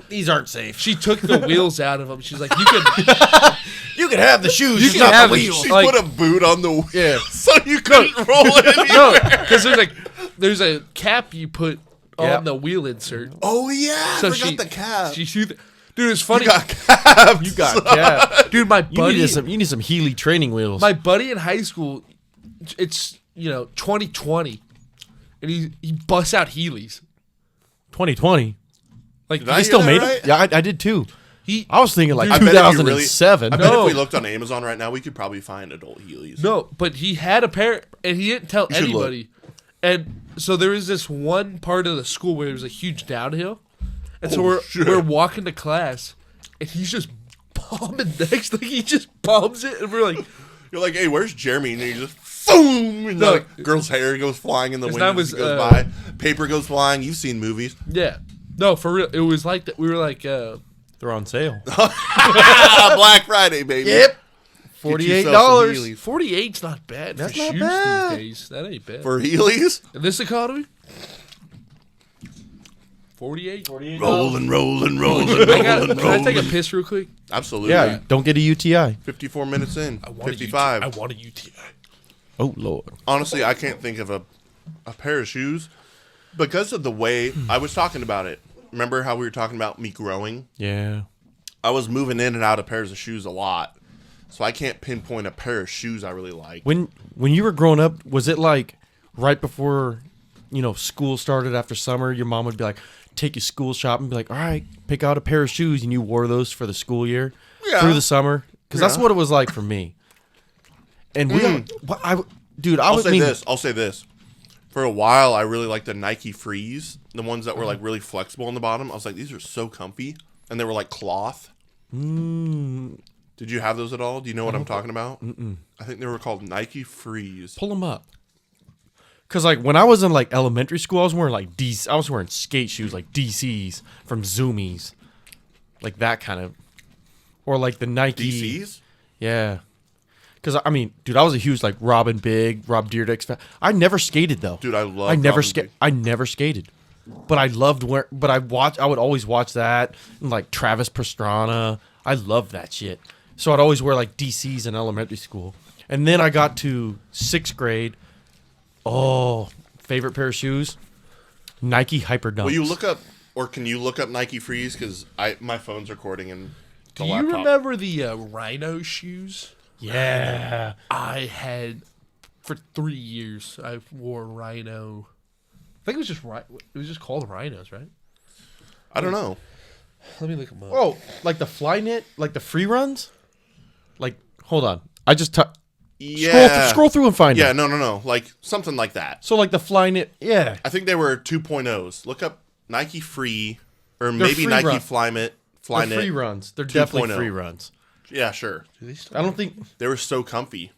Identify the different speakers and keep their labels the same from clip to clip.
Speaker 1: these aren't safe.
Speaker 2: She took the wheels out of them. She's like,
Speaker 1: you can have the shoes.
Speaker 2: You can have the
Speaker 1: wheels.
Speaker 3: She put a boot on the wheel,
Speaker 2: yeah,
Speaker 3: so you couldn't roll it anywhere.
Speaker 2: no, because there's a cap you put on the wheel insert.
Speaker 3: Oh yeah,
Speaker 2: So
Speaker 3: I forgot the cap.
Speaker 2: Dude, it's funny.
Speaker 3: You got caps.
Speaker 1: You got cap.
Speaker 2: Dude, my
Speaker 1: You
Speaker 2: buddy.
Speaker 1: need some Healy training wheels.
Speaker 2: My buddy in high school, it's 2020, and he busts out Heelys.
Speaker 1: 2020.
Speaker 2: Like
Speaker 3: Did I
Speaker 1: They
Speaker 3: hear
Speaker 1: still
Speaker 3: that
Speaker 1: made
Speaker 3: right?
Speaker 1: it. Yeah, I did too.
Speaker 2: he
Speaker 1: I was thinking like
Speaker 3: I bet if you
Speaker 1: 2007.
Speaker 3: I bet
Speaker 2: No.
Speaker 3: if we looked on Amazon right now, we could probably find adult Heelys.
Speaker 2: no, but he had a pair, and he didn't tell
Speaker 3: You should
Speaker 2: anybody. And so there was this one part of the school where there was a huge downhill, and so we're walking to class, and he's just bombing next. Like he just bombs it, and we're like,
Speaker 3: You're like, hey, where's Jeremy? And you just boom, and
Speaker 2: No.
Speaker 3: like, girl's hair goes flying in the
Speaker 2: His
Speaker 3: wind
Speaker 2: name
Speaker 3: as
Speaker 2: was,
Speaker 3: it goes by. Paper goes flying. You've seen movies.
Speaker 2: yeah, no, for real. It was like that. We were like,
Speaker 1: They're on sale.
Speaker 3: Black Friday, baby.
Speaker 1: Yep.
Speaker 3: Get
Speaker 1: $48.
Speaker 3: yourself some Heelys.
Speaker 2: 48's not bad
Speaker 1: That's
Speaker 2: for
Speaker 1: not
Speaker 2: shoes
Speaker 1: bad.
Speaker 2: these days. That ain't bad.
Speaker 3: For Heelys?
Speaker 2: In this economy, 48.
Speaker 3: Rolling.
Speaker 2: Can I take a piss real quick?
Speaker 3: Absolutely.
Speaker 1: Yeah, don't get a UTI.
Speaker 3: 54 minutes in.
Speaker 2: I want
Speaker 3: 55.
Speaker 2: I want a UTI.
Speaker 1: Oh Lord.
Speaker 3: Honestly, I can't think of a pair of shoes because of the way I was talking about it. Remember how we were talking about me growing?
Speaker 1: Yeah.
Speaker 3: I was moving in and out of pairs of shoes a lot. So I can't pinpoint a pair of shoes I really like.
Speaker 1: When you were growing up, was it like right before, school started after summer? Your mom would be like, take you school shopping, and be like, all right, pick out a pair of shoes, and you wore those for the school year through the summer. Because that's what it was like for me. And I'll
Speaker 3: say this. For a while, I really liked the Nike Freeze, the ones that were like really flexible on the bottom. I was like, these are so comfy, and they were like cloth. Did you have those at all? Do you know what I'm talking about? I think they were called Nike Freeze.
Speaker 1: pull them up. Because like when I was in like elementary school, I was wearing like I was wearing skate shoes like DCs from Zoomies, like that kind of, or like the Nike
Speaker 3: DCs?
Speaker 1: Yeah. Because I mean, dude, I was a huge like Rob Dyrdek's fan. I never skated though.
Speaker 3: Dude, I love.
Speaker 1: I never
Speaker 3: Robin Big.
Speaker 1: I never skated, but I loved But I would always watch that and like Travis Pastrana. I loved that shit. So I'd always wear like DCs in elementary school, and then I got to 6th grade. Oh, favorite pair of shoes, Nike Hyper Dunks.
Speaker 3: Will you look up, or can you look up Nike Freeze? Because my phone's recording and the
Speaker 2: Do you
Speaker 3: laptop.
Speaker 2: remember the Rhino shoes?
Speaker 1: Yeah.
Speaker 2: I had for 3 years. I wore Rhino. I think it was just called Rhinos, right?
Speaker 3: I don't know.
Speaker 2: Let me look them up.
Speaker 1: Oh, like the Flyknit, like the free runs. Like, hold on, I just
Speaker 3: Yeah.
Speaker 1: scroll through and find
Speaker 3: Yeah,
Speaker 1: it.
Speaker 3: no. Like something like that.
Speaker 1: So like the Flyknit, yeah.
Speaker 3: I think they were 2.0s. Look up Nike Free, or
Speaker 1: They're
Speaker 3: maybe
Speaker 1: free
Speaker 3: Nike
Speaker 1: run.
Speaker 3: Flyknit.
Speaker 1: They're free runs. They're definitely free runs.
Speaker 3: Yeah, sure.
Speaker 1: I don't think
Speaker 3: They were so comfy.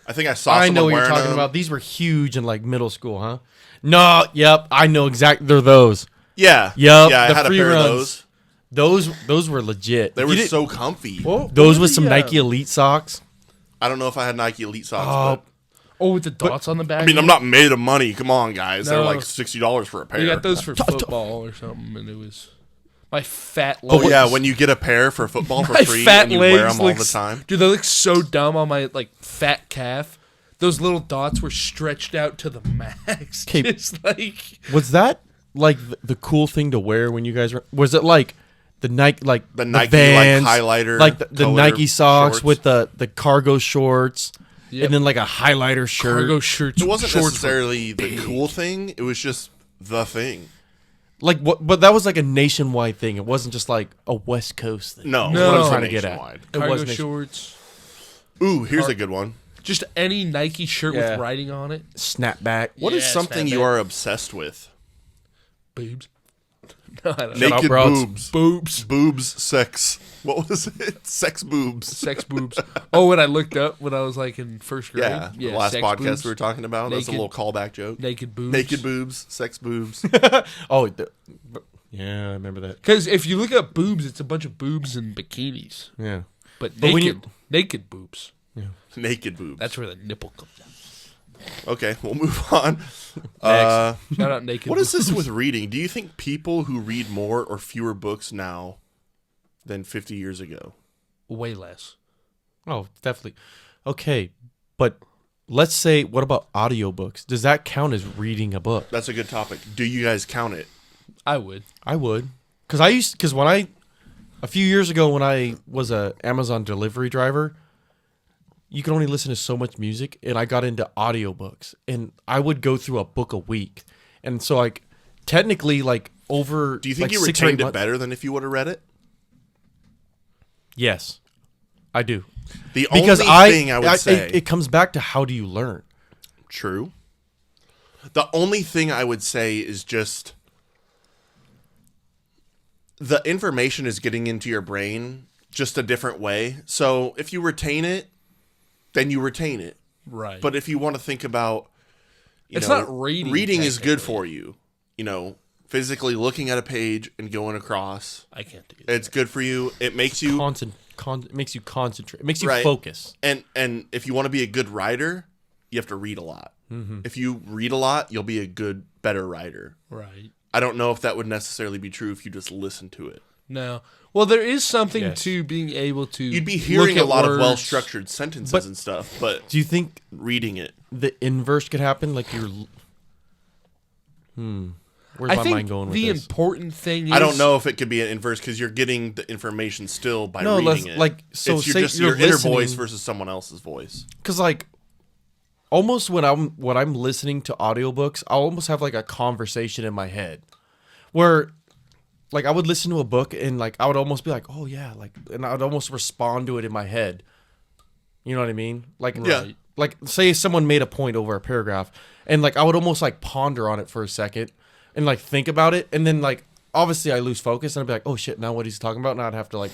Speaker 3: I think I saw
Speaker 1: I
Speaker 3: someone
Speaker 1: know what you're
Speaker 3: wearing
Speaker 1: talking
Speaker 3: them.
Speaker 1: about. These were huge in like middle school, huh? No, yep, I know exactly. They're those.
Speaker 3: Yeah.
Speaker 1: Yep,
Speaker 3: Yeah, I
Speaker 1: the
Speaker 3: had a
Speaker 1: free
Speaker 3: pair
Speaker 1: runs.
Speaker 3: of those.
Speaker 1: Those were legit.
Speaker 3: They were so comfy.
Speaker 1: Those with some Nike Elite socks.
Speaker 3: I don't know if I had Nike Elite socks,
Speaker 2: Oh, with the dots on the back.
Speaker 3: but I mean, I'm not made of money. Come on, guys. They're
Speaker 2: No.
Speaker 3: like $60 for a pair.
Speaker 2: We got those for football or something, and it was my fat
Speaker 3: Oh
Speaker 2: legs.
Speaker 3: yeah, when you get a pair for football for
Speaker 2: my
Speaker 3: free
Speaker 2: fat
Speaker 3: and you
Speaker 2: legs
Speaker 3: wear them all
Speaker 2: look
Speaker 3: the time.
Speaker 2: Dude, they look so dumb on my like fat calf. Those little dots were stretched out to the max.
Speaker 1: 'Kay.
Speaker 2: Just like
Speaker 1: Was that like the cool thing to wear when you guys were? Was it like the Nike, like
Speaker 3: The Nike
Speaker 1: Vans,
Speaker 3: like highlighter,
Speaker 1: like the
Speaker 3: color
Speaker 1: Nike socks
Speaker 3: shorts.
Speaker 1: with the cargo shorts,
Speaker 2: Yep.
Speaker 1: and then like a highlighter shirt?
Speaker 2: cargo shirts.
Speaker 3: It wasn't
Speaker 2: shorts were
Speaker 3: necessarily the
Speaker 2: big.
Speaker 3: cool thing. It was just the thing.
Speaker 1: Like what? But that was like a nationwide thing. It wasn't just like a West Coast thing.
Speaker 3: No,
Speaker 2: No.
Speaker 3: it
Speaker 1: I'm
Speaker 3: was
Speaker 1: trying to get at.
Speaker 3: nationwide.
Speaker 1: It
Speaker 2: Cargo
Speaker 1: was nation-
Speaker 2: shorts.
Speaker 3: Ooh, here's a good one.
Speaker 2: Just any Nike shirt
Speaker 1: Yeah.
Speaker 2: with writing on it.
Speaker 1: snapback.
Speaker 3: What is
Speaker 2: Yeah,
Speaker 3: something
Speaker 2: snapback.
Speaker 3: you are obsessed with?
Speaker 2: Boobs. No, I don't know.
Speaker 1: Shut up,
Speaker 3: Naked
Speaker 1: bros.
Speaker 3: boobs.
Speaker 2: Boobs.
Speaker 3: Boobs, sex. What was it? Sex boobs.
Speaker 2: Sex boobs. Oh, when I looked up when I was like in first grade.
Speaker 3: Yeah, the last
Speaker 2: sex
Speaker 3: podcast
Speaker 2: boobs,
Speaker 3: we were talking about. That's a
Speaker 2: Naked-
Speaker 3: little callback joke.
Speaker 2: naked boobs.
Speaker 3: Naked boobs, sex boobs.
Speaker 1: Oh, yeah, I remember that.
Speaker 2: Because if you look up boobs, it's a bunch of boobs and bikinis.
Speaker 1: Yeah.
Speaker 2: But
Speaker 1: But when
Speaker 2: naked boobs.
Speaker 3: Naked boobs.
Speaker 2: That's where the nipple comes out.
Speaker 3: Okay, we'll move on.
Speaker 2: Shout out Naked.
Speaker 3: What is this with reading? Do you think people who read more or fewer books now than 50 years ago?
Speaker 2: Way less.
Speaker 1: Oh, definitely. Okay, but let's say, what about audiobooks? Does that count as reading a book?
Speaker 3: That's a good topic. Do you guys count it?
Speaker 2: I would.
Speaker 1: I would. Because a few years ago when I was a Amazon delivery driver, you could only listen to so much music, and I got into audiobooks, and I would go through a book a week. And so, like, technically, like, over...
Speaker 3: Do you think
Speaker 1: like
Speaker 3: you
Speaker 1: 6 or 8
Speaker 3: retained it
Speaker 1: months-
Speaker 3: better than if you would have read it?
Speaker 1: Yes, I do.
Speaker 3: The
Speaker 1: Because
Speaker 3: only thing I would say...
Speaker 1: It comes back to how do you learn?
Speaker 3: True. The only thing I would say is just... the information is getting into your brain just a different way. So if you retain it, then you retain it.
Speaker 2: Right.
Speaker 3: But if you want to think about,
Speaker 2: It's not reading,
Speaker 3: Reading is good
Speaker 2: technically.
Speaker 3: for you. You know, physically looking at a page and going across.
Speaker 2: I can't do that.
Speaker 3: It's good for you. It makes you
Speaker 1: It makes you concentrate. It makes you
Speaker 3: Right.
Speaker 1: focus.
Speaker 3: and if you want to be a good writer, you have to read a lot.
Speaker 1: Mm-hmm.
Speaker 3: If you read a lot, you'll be a better writer.
Speaker 2: Right.
Speaker 3: I don't know if that would necessarily be true if you just listen to it.
Speaker 2: No. Well, there is something
Speaker 1: Yes.
Speaker 2: to being able to.
Speaker 3: You'd be hearing
Speaker 2: look
Speaker 3: a
Speaker 2: at
Speaker 3: lot of
Speaker 2: words.
Speaker 3: well-structured sentences
Speaker 1: But-
Speaker 3: and stuff, but
Speaker 1: Do you think
Speaker 3: reading it.
Speaker 1: the inverse could happen? Like you're... Where's
Speaker 2: I
Speaker 1: my
Speaker 2: think
Speaker 1: mind going with
Speaker 2: the
Speaker 1: this?
Speaker 2: important thing is.
Speaker 3: I don't know if it could be an inverse because you're getting the information still by
Speaker 1: No,
Speaker 3: reading it.
Speaker 1: like, so
Speaker 3: it's your,
Speaker 1: say
Speaker 3: just
Speaker 1: you're
Speaker 3: your inner
Speaker 1: listening-
Speaker 3: voice versus someone else's voice.
Speaker 1: Because, like, almost when I'm listening to audiobooks, I'll almost have, like, a conversation in my head. Where... like, I would listen to a book and, like, I would almost be like, oh, yeah. Like, and I would almost respond to it in my head. You know what I mean? Like,
Speaker 3: Yeah.
Speaker 1: like, say someone made a point over a paragraph. And, like, I would almost, like, ponder on it for a second. And, like, think about it. And then, like, obviously I lose focus. And I'd be like, oh, shit, now what he's talking about. Now I'd have to, like...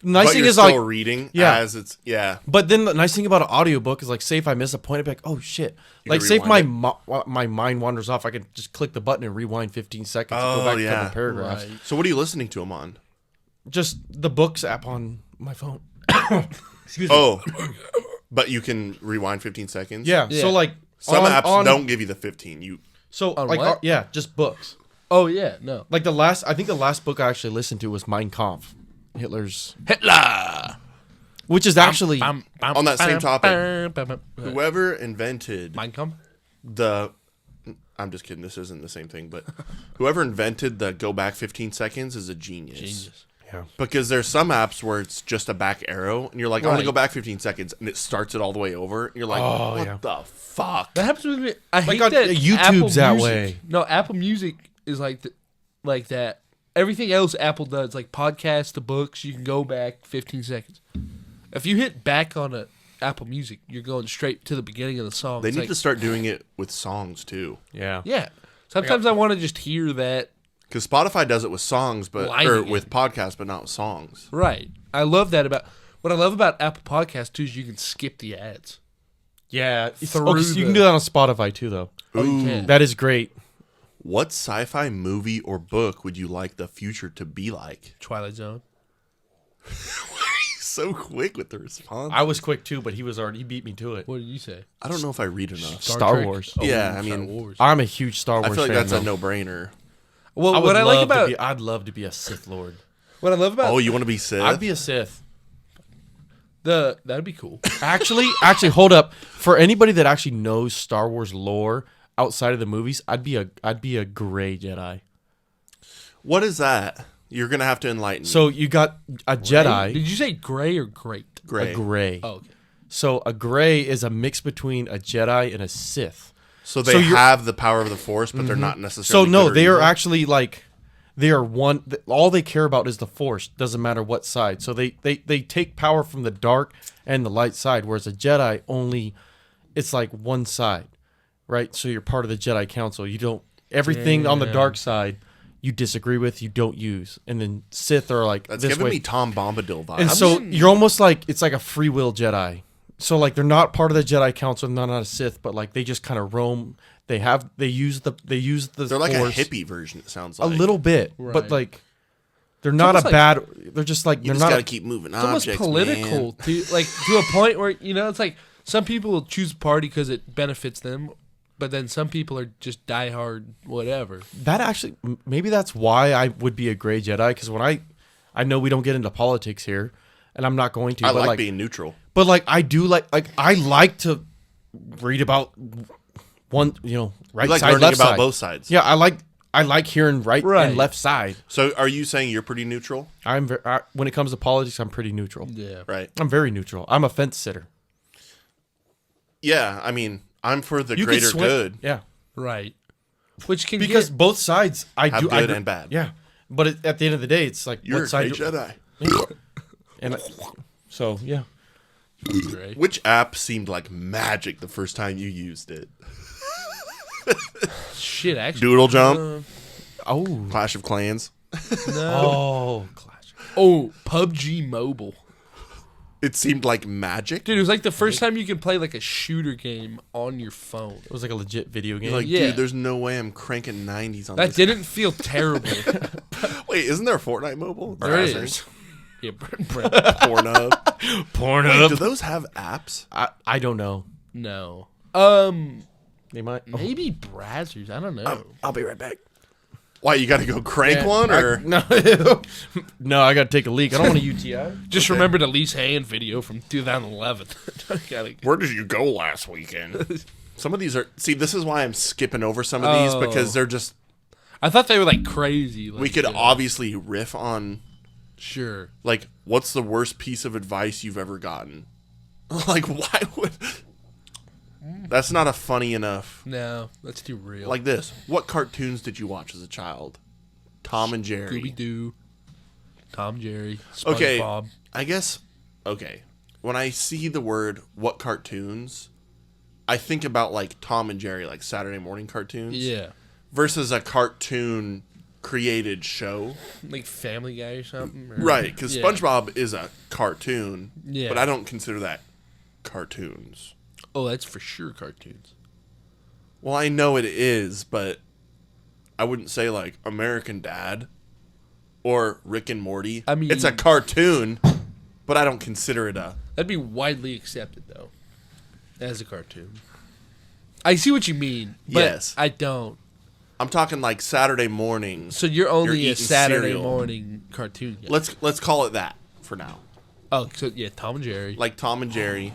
Speaker 1: Nice
Speaker 3: But
Speaker 1: thing
Speaker 3: you're
Speaker 1: is,
Speaker 3: still
Speaker 1: like...
Speaker 3: reading
Speaker 1: Yeah.
Speaker 3: as it's... Yeah.
Speaker 1: But then the nice thing about an audiobook is, like, say if I miss a point, I'd be like, oh, shit. Like,
Speaker 3: can
Speaker 1: say if my
Speaker 3: rewind
Speaker 1: my mind wanders off, I can just click the button and rewind 15 seconds and
Speaker 3: Oh,
Speaker 1: go back a
Speaker 3: yeah.
Speaker 1: couple paragraphs.
Speaker 2: Right.
Speaker 3: So what are you listening to them on?
Speaker 1: Just the books app on my phone.
Speaker 3: Oh. But you can rewind 15 seconds?
Speaker 1: Yeah.
Speaker 2: Yeah.
Speaker 1: So, like,
Speaker 3: Some apps don't give you the 15.
Speaker 1: So,
Speaker 2: On
Speaker 1: like,
Speaker 2: what?
Speaker 1: yeah, just books.
Speaker 2: Oh yeah. No.
Speaker 1: Like, I think the last book I actually listened to was Mein Kampf, Hitler's,
Speaker 2: Hitler.
Speaker 1: which is actually,
Speaker 3: On that same topic.
Speaker 2: Whoever.
Speaker 3: Whoever invented
Speaker 2: Mein Kampf.
Speaker 3: I'm just kidding. This isn't the same thing. But whoever invented the go back 15 seconds is a genius.
Speaker 2: Genius.
Speaker 1: yeah.
Speaker 3: Because there's some apps where it's just a back arrow, and you're like, I want to
Speaker 2: Right.
Speaker 3: go back 15 seconds, and it starts it all the way over. And you're like,
Speaker 1: Oh,
Speaker 3: what
Speaker 1: yeah.
Speaker 3: the fuck?
Speaker 2: That happens with me. I hate
Speaker 1: on
Speaker 2: that
Speaker 1: YouTube's
Speaker 2: Apple
Speaker 1: that
Speaker 2: Music-
Speaker 1: way.
Speaker 2: No, Apple Music is like that. Everything else Apple does, like podcasts, the books, you can go back 15 seconds. If you hit back on a Apple Music, you're going straight to the beginning of the song.
Speaker 3: They
Speaker 2: It's
Speaker 3: need
Speaker 2: like,
Speaker 3: to start doing it with songs, too.
Speaker 1: Yeah.
Speaker 2: yeah. Sometimes I want to just hear that.
Speaker 3: Because Spotify does it with songs,
Speaker 2: Lining
Speaker 3: or
Speaker 2: it.
Speaker 3: with podcasts, but not with songs.
Speaker 2: Right. I love that about. What I love about Apple Podcasts too is you can skip the ads.
Speaker 1: Yeah.
Speaker 2: Through
Speaker 1: You can
Speaker 2: the-
Speaker 1: do that on Spotify, too, though.
Speaker 2: Oh, you can.
Speaker 1: That is great.
Speaker 3: What sci-fi movie or book would you like the future to be like?
Speaker 2: Twilight Zone.
Speaker 3: So quick with the response.
Speaker 1: I was quick, too, but he beat me to it.
Speaker 2: What did you say?
Speaker 3: I don't know if I read enough.
Speaker 1: Star
Speaker 2: Trek?
Speaker 1: Wars.
Speaker 2: Oh,
Speaker 3: Yeah, I
Speaker 2: Star
Speaker 3: mean,
Speaker 2: Wars.
Speaker 1: I'm a huge Star Wars
Speaker 3: I feel like
Speaker 1: fan.
Speaker 3: that's a
Speaker 1: though.
Speaker 3: no-brainer.
Speaker 2: Well,
Speaker 1: I would
Speaker 2: what I like
Speaker 1: love
Speaker 2: about
Speaker 1: to I'd love to be a Sith Lord.
Speaker 2: what I love about
Speaker 3: Oh, you want to be Sith?
Speaker 1: I'd be a Sith.
Speaker 2: that'd be cool.
Speaker 1: Actually, hold up. For anybody that actually knows Star Wars lore outside of the movies, I'd be a gray Jedi.
Speaker 3: What is that? You're going to have to enlighten me.
Speaker 1: So you got a Jedi,
Speaker 2: Did you say gray or great?
Speaker 3: Gray.
Speaker 1: a gray.
Speaker 2: Oh, okay.
Speaker 1: So a gray is a mix between a Jedi and a Sith.
Speaker 3: So they
Speaker 1: so you're-
Speaker 3: have the power of the Force, but they're not necessarily
Speaker 1: So no,
Speaker 3: good or
Speaker 1: they are
Speaker 3: evil?
Speaker 1: actually like they are one. All they care about is the Force. Doesn't matter what side. So they take power from the dark and the light side, whereas a Jedi only it's like one side, right? So you're part of the Jedi Council. You don't everything on the
Speaker 2: Damn.
Speaker 1: dark side you disagree with, you don't use, and then Sith are like
Speaker 3: That's
Speaker 1: this
Speaker 3: giving
Speaker 1: way.
Speaker 3: me Tom Bombadil vibes.
Speaker 1: And so you're almost like it's like a free will Jedi. So like they're not part of the Jedi Council, they're not a Sith, but like they just kind of roam. They use the
Speaker 3: they're like
Speaker 1: Force
Speaker 3: a hippie version, it sounds
Speaker 1: a
Speaker 3: like.
Speaker 1: little bit,
Speaker 2: Right.
Speaker 1: but like they're not a
Speaker 2: almost like-
Speaker 1: bad. They're just like
Speaker 3: You
Speaker 1: they're
Speaker 3: just
Speaker 1: not.
Speaker 3: got to keep moving
Speaker 2: It's almost
Speaker 3: objects,
Speaker 2: political
Speaker 3: man.
Speaker 2: to like to a point where it's like some people choose party because it benefits them, but then some people are just diehard whatever.
Speaker 1: That actually, maybe that's why I would be a gray Jedi, because when I know we don't get into politics here, and I'm not going to.
Speaker 3: I
Speaker 1: but
Speaker 3: like being neutral.
Speaker 1: But like I do like I like to read about one, right
Speaker 3: You like
Speaker 1: side,
Speaker 3: learning
Speaker 1: left
Speaker 3: about
Speaker 1: side.
Speaker 3: both sides.
Speaker 1: Yeah, I like hearing right and left side.
Speaker 3: So are you saying you're pretty neutral?
Speaker 1: When it comes to politics, I'm pretty neutral.
Speaker 2: Yeah.
Speaker 3: Right.
Speaker 1: I'm very neutral. I'm a fence sitter.
Speaker 3: Yeah, I mean, I'm for the
Speaker 1: You
Speaker 3: greater
Speaker 1: could swim-
Speaker 3: good.
Speaker 1: Yeah,
Speaker 2: Right. Which can
Speaker 1: because
Speaker 2: get,
Speaker 1: both sides
Speaker 3: Have good and bad.
Speaker 1: Yeah, but at the end of the day, it's like
Speaker 3: You're
Speaker 1: what
Speaker 3: a
Speaker 1: side
Speaker 3: great Jedi.
Speaker 1: and so yeah.
Speaker 2: right.
Speaker 3: Which app seemed like magic the first time you used it?
Speaker 2: Shit, actually.
Speaker 3: Doodle Jump,
Speaker 1: Oh,
Speaker 3: Clash of Clans.
Speaker 2: No.
Speaker 1: Clash.
Speaker 2: Oh, PUBG Mobile.
Speaker 3: It seemed like magic.
Speaker 2: Dude, it was like the first time you could play like a shooter game on your phone.
Speaker 1: It was like a legit video game.
Speaker 3: You're like,
Speaker 2: Yeah.
Speaker 3: dude, there's no way I'm cranking 90s on
Speaker 2: That
Speaker 3: this.
Speaker 2: didn't feel terrible.
Speaker 3: Wait, isn't there a Fortnite mobile?
Speaker 2: There is. Yeah, Brent.
Speaker 3: Pornhub.
Speaker 1: Porn
Speaker 3: Wait,
Speaker 1: up.
Speaker 3: do those have apps?
Speaker 1: I don't know.
Speaker 2: No.
Speaker 1: They might.
Speaker 2: Maybe Brazzers. I don't know.
Speaker 1: I'll be right back.
Speaker 3: Why, you got to go crank one? Or
Speaker 1: No, no, I got to take a leak. I don't want a UTI.
Speaker 2: Just remember the Lise Hand video from 2011. Gotta-
Speaker 3: where did you go last weekend? Some of these are... See, this is why I'm skipping over some of these, because they're just...
Speaker 2: I thought they were like crazy. Like,
Speaker 3: We could obviously riff on...
Speaker 2: Sure.
Speaker 3: Like, what's the worst piece of advice you've ever gotten? Like, why would... That's not a funny enough...
Speaker 2: No, that's too real.
Speaker 3: Like this. What cartoons did you watch as a child? Tom and Jerry.
Speaker 2: Scooby Doo, Tom Jerry,
Speaker 3: Okay,
Speaker 2: SpongeBob.
Speaker 3: I guess... Okay. When I see the word, what cartoons, I think about, like, Tom and Jerry, like Saturday morning cartoons.
Speaker 2: Yeah.
Speaker 3: Versus a cartoon created show.
Speaker 2: Like Family Guy or something. Or,
Speaker 3: Right, because
Speaker 2: Yeah.
Speaker 3: SpongeBob is a cartoon.
Speaker 2: Yeah.
Speaker 3: But I don't consider that cartoons.
Speaker 2: Oh, that's for sure cartoons.
Speaker 3: Well, I know it is, but I wouldn't say, like, American Dad or Rick and Morty.
Speaker 2: I mean-
Speaker 3: it's a cartoon, but I don't consider it a...
Speaker 2: That'd be widely accepted, though, as a cartoon. I see what you mean, but
Speaker 3: Yes.
Speaker 2: I don't.
Speaker 3: I'm talking, like, Saturday mornings.
Speaker 2: So you're only
Speaker 3: You're
Speaker 2: a
Speaker 3: eating
Speaker 2: Saturday
Speaker 3: cereal.
Speaker 2: morning cartoon guy.
Speaker 3: Let's call it that for now.
Speaker 2: Oh, so yeah, Tom and Jerry.
Speaker 3: Like Tom and Jerry.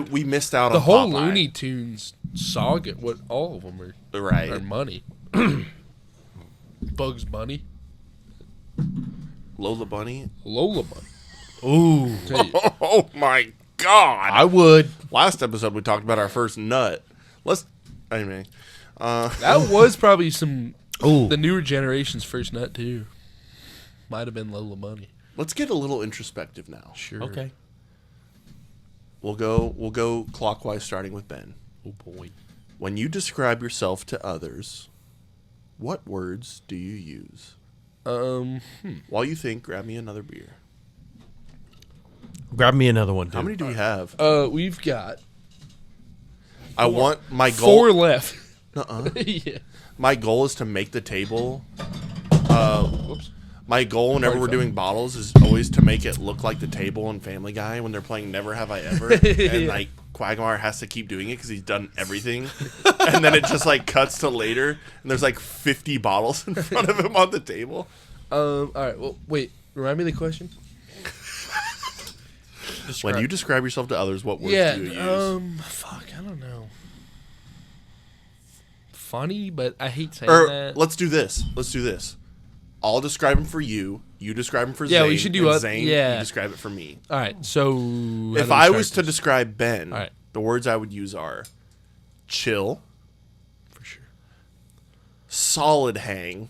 Speaker 3: We missed out
Speaker 2: the
Speaker 3: on
Speaker 2: whole
Speaker 3: Popeye.
Speaker 2: Looney Tunes saga. What all of them are
Speaker 3: Right.
Speaker 2: money. Bugs Bunny,
Speaker 3: Lola Bunny.
Speaker 2: Lola Bunny.
Speaker 1: Ooh,
Speaker 2: Tell you,
Speaker 3: Oh my God!
Speaker 1: I would.
Speaker 3: Last episode we talked about our first nut. Anyway.
Speaker 2: that was probably some
Speaker 1: Ooh,
Speaker 2: the newer generation's first nut too. Might have been Lola Bunny.
Speaker 3: Let's get a little introspective now.
Speaker 2: Sure.
Speaker 1: okay.
Speaker 3: We'll go clockwise, starting with Ben.
Speaker 2: Oh boy.
Speaker 3: When you describe yourself to others, what words do you use? While you think, grab me another beer.
Speaker 1: Grab me another one, dude.
Speaker 3: How many do we have?
Speaker 2: We've got
Speaker 3: I want my goal.
Speaker 2: 4 left. Yeah.
Speaker 3: My goal is to make the table.
Speaker 2: Whoops.
Speaker 3: My goal whenever we're doing bottles is always to make it look like the table in Family Guy when they're playing Never Have I Ever. And like Quagmire has to keep doing it because he's done everything. And then it just like cuts to later and there's like 50 bottles in front of him on the table.
Speaker 2: All right. Well, wait. Remind me the question.
Speaker 3: When you describe yourself to others, what words do you use?
Speaker 2: Fuck. I don't know. Funny, but I hate saying
Speaker 3: Or
Speaker 2: that.
Speaker 3: let's do this. I'll describe him for you. You describe him for
Speaker 2: Yeah,
Speaker 3: Zane.
Speaker 2: we should do
Speaker 3: and
Speaker 2: a-
Speaker 3: Zane,
Speaker 2: yeah.
Speaker 3: you describe it for me.
Speaker 2: All right. So
Speaker 3: If I was to describe Ben,
Speaker 2: All right.
Speaker 3: the words I would use are chill,
Speaker 2: for sure,
Speaker 3: solid hang,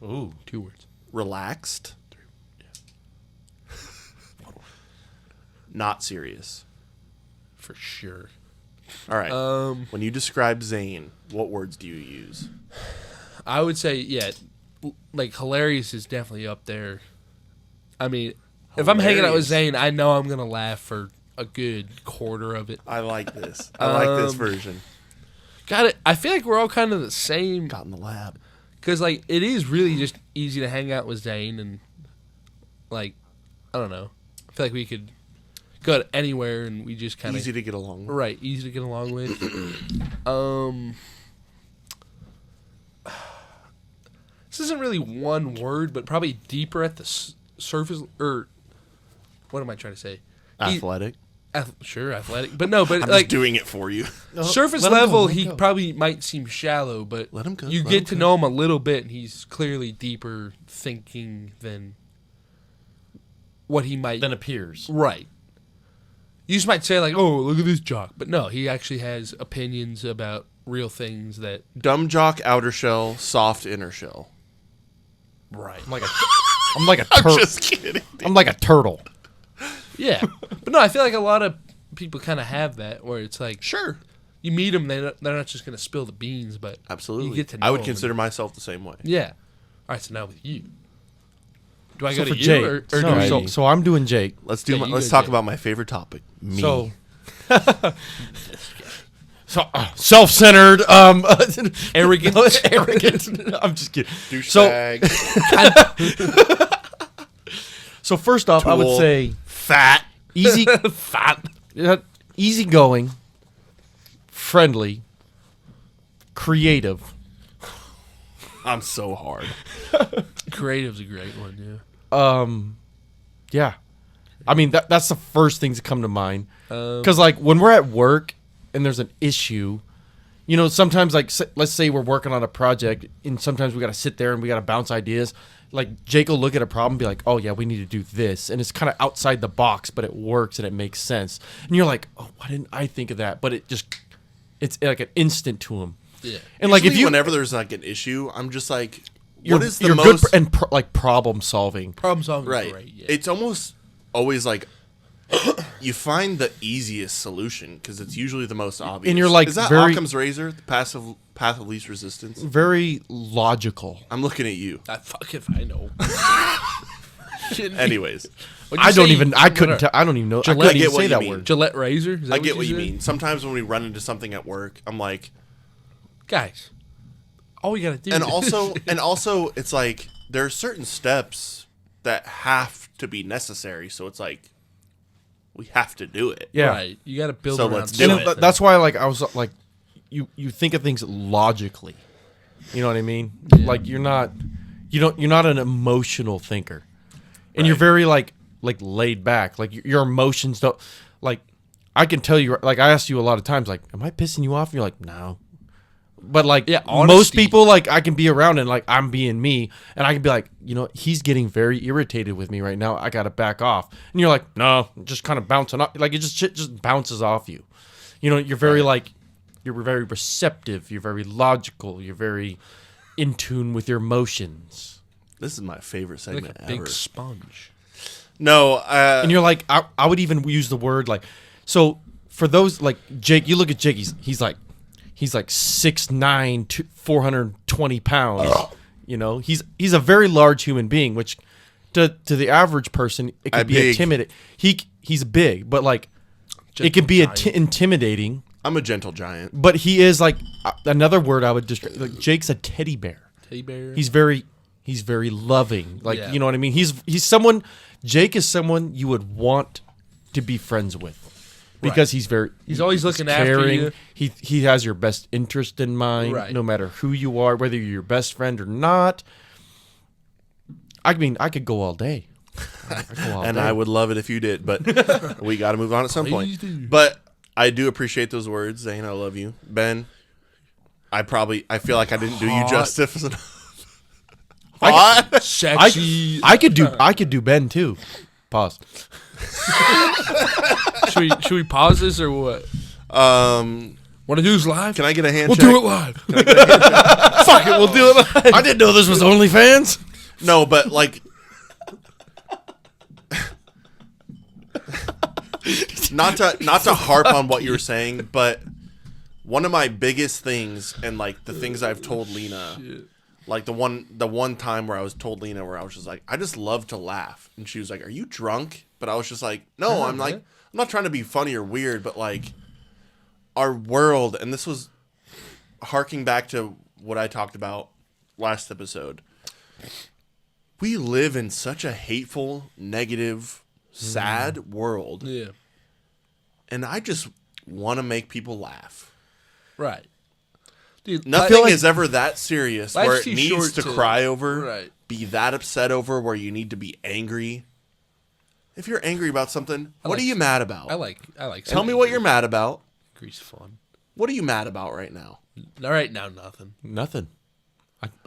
Speaker 1: Ooh,
Speaker 2: 2 words.
Speaker 3: relaxed, not serious.
Speaker 2: For sure.
Speaker 3: All right. When you describe Zane, what words do you use?
Speaker 2: I would say, yeah, like hilarious is definitely up there. I mean, if I'm hanging out with
Speaker 3: Hilarious.
Speaker 2: Zane, I know I'm gonna laugh for a good quarter of it.
Speaker 3: I like this. I like this version.
Speaker 2: Got it. I feel like we're all kind of the same
Speaker 3: Got in the lab.
Speaker 2: because like it is really just easy to hang out with Zane and like I don't know. I feel like we could go to anywhere, and we just kind of
Speaker 3: Easy to get along with.
Speaker 2: Right, easy to get along with. This isn't really one word, but probably deeper at the surface. Or what am I trying to say?
Speaker 3: Athletic.
Speaker 2: Sure, athletic, but no, but
Speaker 3: I'm
Speaker 2: like
Speaker 3: just doing it for you.
Speaker 2: surface
Speaker 1: let him go,
Speaker 2: level,
Speaker 1: let him
Speaker 2: he
Speaker 1: go.
Speaker 2: probably might seem shallow, but
Speaker 3: Let him go,
Speaker 2: you
Speaker 3: let
Speaker 2: get
Speaker 3: him
Speaker 2: to
Speaker 3: go.
Speaker 2: know him a little bit, and he's clearly deeper thinking than what he might.
Speaker 1: Then appears.
Speaker 2: Right. You just might say like, "Oh, look at this jock," but no, he actually has opinions about real things that.
Speaker 3: Dumb jock, outer shell, soft inner shell.
Speaker 2: Right.
Speaker 1: I'm like a
Speaker 3: I'm
Speaker 1: turtle.
Speaker 3: just kidding.
Speaker 1: I'm like a turtle.
Speaker 2: Yeah, but no, I feel like a lot of people kind of have that where it's like,
Speaker 3: Sure.
Speaker 2: you meet them, they're not just going to spill the beans, but
Speaker 3: Absolutely.
Speaker 2: you get to know
Speaker 3: I would
Speaker 2: 'em.
Speaker 3: consider myself the same way.
Speaker 2: Yeah. All right, so now with you, do I
Speaker 1: So
Speaker 2: go
Speaker 1: for
Speaker 2: to
Speaker 1: Jake,
Speaker 2: you or
Speaker 1: so,
Speaker 2: do
Speaker 1: so,
Speaker 2: we?
Speaker 1: so I'm doing Jake.
Speaker 3: Let's do.
Speaker 2: Yeah, you
Speaker 3: Let's
Speaker 2: go,
Speaker 3: talk
Speaker 2: Jay.
Speaker 3: about my favorite topic. Me.
Speaker 1: So self-centered,
Speaker 2: Arrogant.
Speaker 1: arrogant. I'm just kidding.
Speaker 3: douchebag.
Speaker 1: So first off, I would
Speaker 3: Tool.
Speaker 1: say
Speaker 3: Fat.
Speaker 1: easy, easygoing, friendly, creative.
Speaker 3: I'm so hard.
Speaker 2: Creative's a great one,
Speaker 1: Yeah, I mean that's the first things that come to mind.
Speaker 2: yeah.
Speaker 1: Because like when we're at work and there's an issue, you know, sometimes like let's say we're working on a project and sometimes we got to sit there and we got to bounce ideas. Like Jake will look at a problem and be like, oh yeah, we need to do this. And it's kind of outside the box, but it works and it makes sense. And you're like, oh, why didn't I think of that? But it's like an instant to him.
Speaker 2: Yeah.
Speaker 1: And like if
Speaker 3: Usually
Speaker 1: you,
Speaker 3: whenever there's like an issue, I'm just like,
Speaker 1: you're,
Speaker 3: what is the
Speaker 1: you're
Speaker 3: most
Speaker 1: good and like problem solving.
Speaker 2: Problem solving
Speaker 3: right?
Speaker 2: is great, yeah.
Speaker 3: It's almost always like you find the easiest solution because it's usually the most obvious.
Speaker 1: And you're like
Speaker 3: is that
Speaker 1: very-
Speaker 3: Occam's razor, the path of least resistance?
Speaker 1: Very logical.
Speaker 3: I'm looking at you.
Speaker 2: Fuck if I know.
Speaker 3: Anyways,
Speaker 2: What'd you
Speaker 1: I don't
Speaker 2: say?
Speaker 1: even. I couldn't. I don't even know. I
Speaker 2: Gillette-
Speaker 1: couldn't
Speaker 3: I get
Speaker 1: even
Speaker 3: what
Speaker 1: say
Speaker 3: you
Speaker 1: that
Speaker 3: mean.
Speaker 1: word.
Speaker 2: Gillette razor? Is that
Speaker 3: I get what you
Speaker 2: said?
Speaker 3: mean. Sometimes when we run into something at work, I'm like,
Speaker 2: Guys, all we got to do
Speaker 3: and
Speaker 2: is...
Speaker 3: also, it's like there are certain steps that have to be necessary. So it's like we have to do it.
Speaker 1: Yeah.
Speaker 2: Right. You got to build
Speaker 3: So
Speaker 2: around
Speaker 3: let's do
Speaker 1: And
Speaker 3: it.
Speaker 1: that's why, like, I was like, you think of things logically. You know what I mean? Like, you're not an emotional thinker, and you're very like laid back. Like your emotions don't like. I can tell you, like, I asked you a lot of times, like, am I pissing you off? And you're like, no. But like,
Speaker 2: Yeah,
Speaker 1: most
Speaker 2: honesty.
Speaker 1: people, like, I can be around and like I'm being me, and I can be like, you know, he's getting very irritated with me right now. I gotta back off. And you're like, no, just kind of bouncing off. Like, it just shit just bounces off you. You know, you're very like, you're very receptive. You're very logical. You're very in tune with your emotions.
Speaker 3: This is my favorite segment
Speaker 2: like a
Speaker 3: ever.
Speaker 2: big sponge.
Speaker 3: No,
Speaker 1: And you're like, I would even use the word like, so for those like Jake, you look at Jake, he's like 6'9", 420 pounds. You know, he's a very large human being, which to the average person it could be
Speaker 3: big.
Speaker 1: intimidating. He's big, but like it could be intimidating.
Speaker 3: I'm a gentle giant.
Speaker 1: But he is like another word I would describe. Like Jake's a teddy bear.
Speaker 2: Teddy bear.
Speaker 1: He's very loving. Like,
Speaker 2: Yeah.
Speaker 1: you know what I mean? He's someone. Jake is someone you would want to be friends with because he's
Speaker 2: always looking after you.
Speaker 1: He has your best interest in mind,
Speaker 2: Right.
Speaker 1: no matter who you are, whether you're your best friend or not. I mean, I could go all day.
Speaker 3: And I would love it if you did, but we got to move on at some
Speaker 2: Please
Speaker 3: point.
Speaker 2: do.
Speaker 3: But I do appreciate those words, Zane. I love you, Ben. I feel like I didn't do you
Speaker 2: Hot.
Speaker 3: justice enough.
Speaker 2: Sexy.
Speaker 1: I could do Ben too. Pause.
Speaker 2: should we pause this or what?
Speaker 3: Um,
Speaker 2: Want to do this live?
Speaker 3: can I get a hand
Speaker 2: We'll
Speaker 3: check?
Speaker 2: do it live. Fuck it, we'll do it live.
Speaker 1: I didn't know this was OnlyFans.
Speaker 3: No, but like, not to harp on what you were saying, but one of my biggest things, and like the things I've told Lena, like the one time where I was told Lena where I was just like, I just love to laugh, and she was like, "Are you drunk?" But I was just like, "No, I'm like, I'm not trying to be funny or weird, but like our world," and this was harking back to what I talked about last episode. We live in such a hateful, negative, sad world.
Speaker 2: Yeah.
Speaker 3: and I just want to make people laugh.
Speaker 2: Right. Dude,
Speaker 3: Nothing is ever that serious where
Speaker 2: life's
Speaker 3: it
Speaker 2: too
Speaker 3: needs
Speaker 2: short
Speaker 3: to
Speaker 2: to-
Speaker 3: cry over,
Speaker 2: Right.
Speaker 3: be that upset over, where you need to be angry. If you're angry about something, what are you mad about?
Speaker 2: I like.
Speaker 3: Tell me what you're mad about.
Speaker 2: Angry's fun.
Speaker 3: What are you mad about right now?
Speaker 2: All right now, nothing.
Speaker 1: Nothing.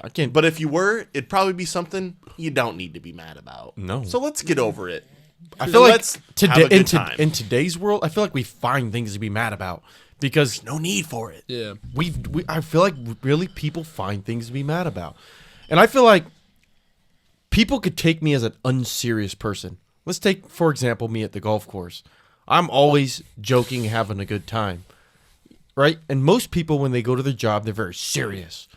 Speaker 1: I can't.
Speaker 3: But if you were, it'd probably be something you don't need to be mad about.
Speaker 1: No.
Speaker 3: So let's get over it.
Speaker 1: I feel like
Speaker 3: let's have
Speaker 1: today
Speaker 3: a good time.
Speaker 1: in today's world, I feel like we find things to be mad about because
Speaker 3: No need for it.
Speaker 2: Yeah.
Speaker 1: I feel like really people find things to be mad about, and I feel like people could take me as an unserious person. Let's take, for example, me at the golf course. I'm always joking, having a good time, right? And most people, when they go to their job, they're very serious.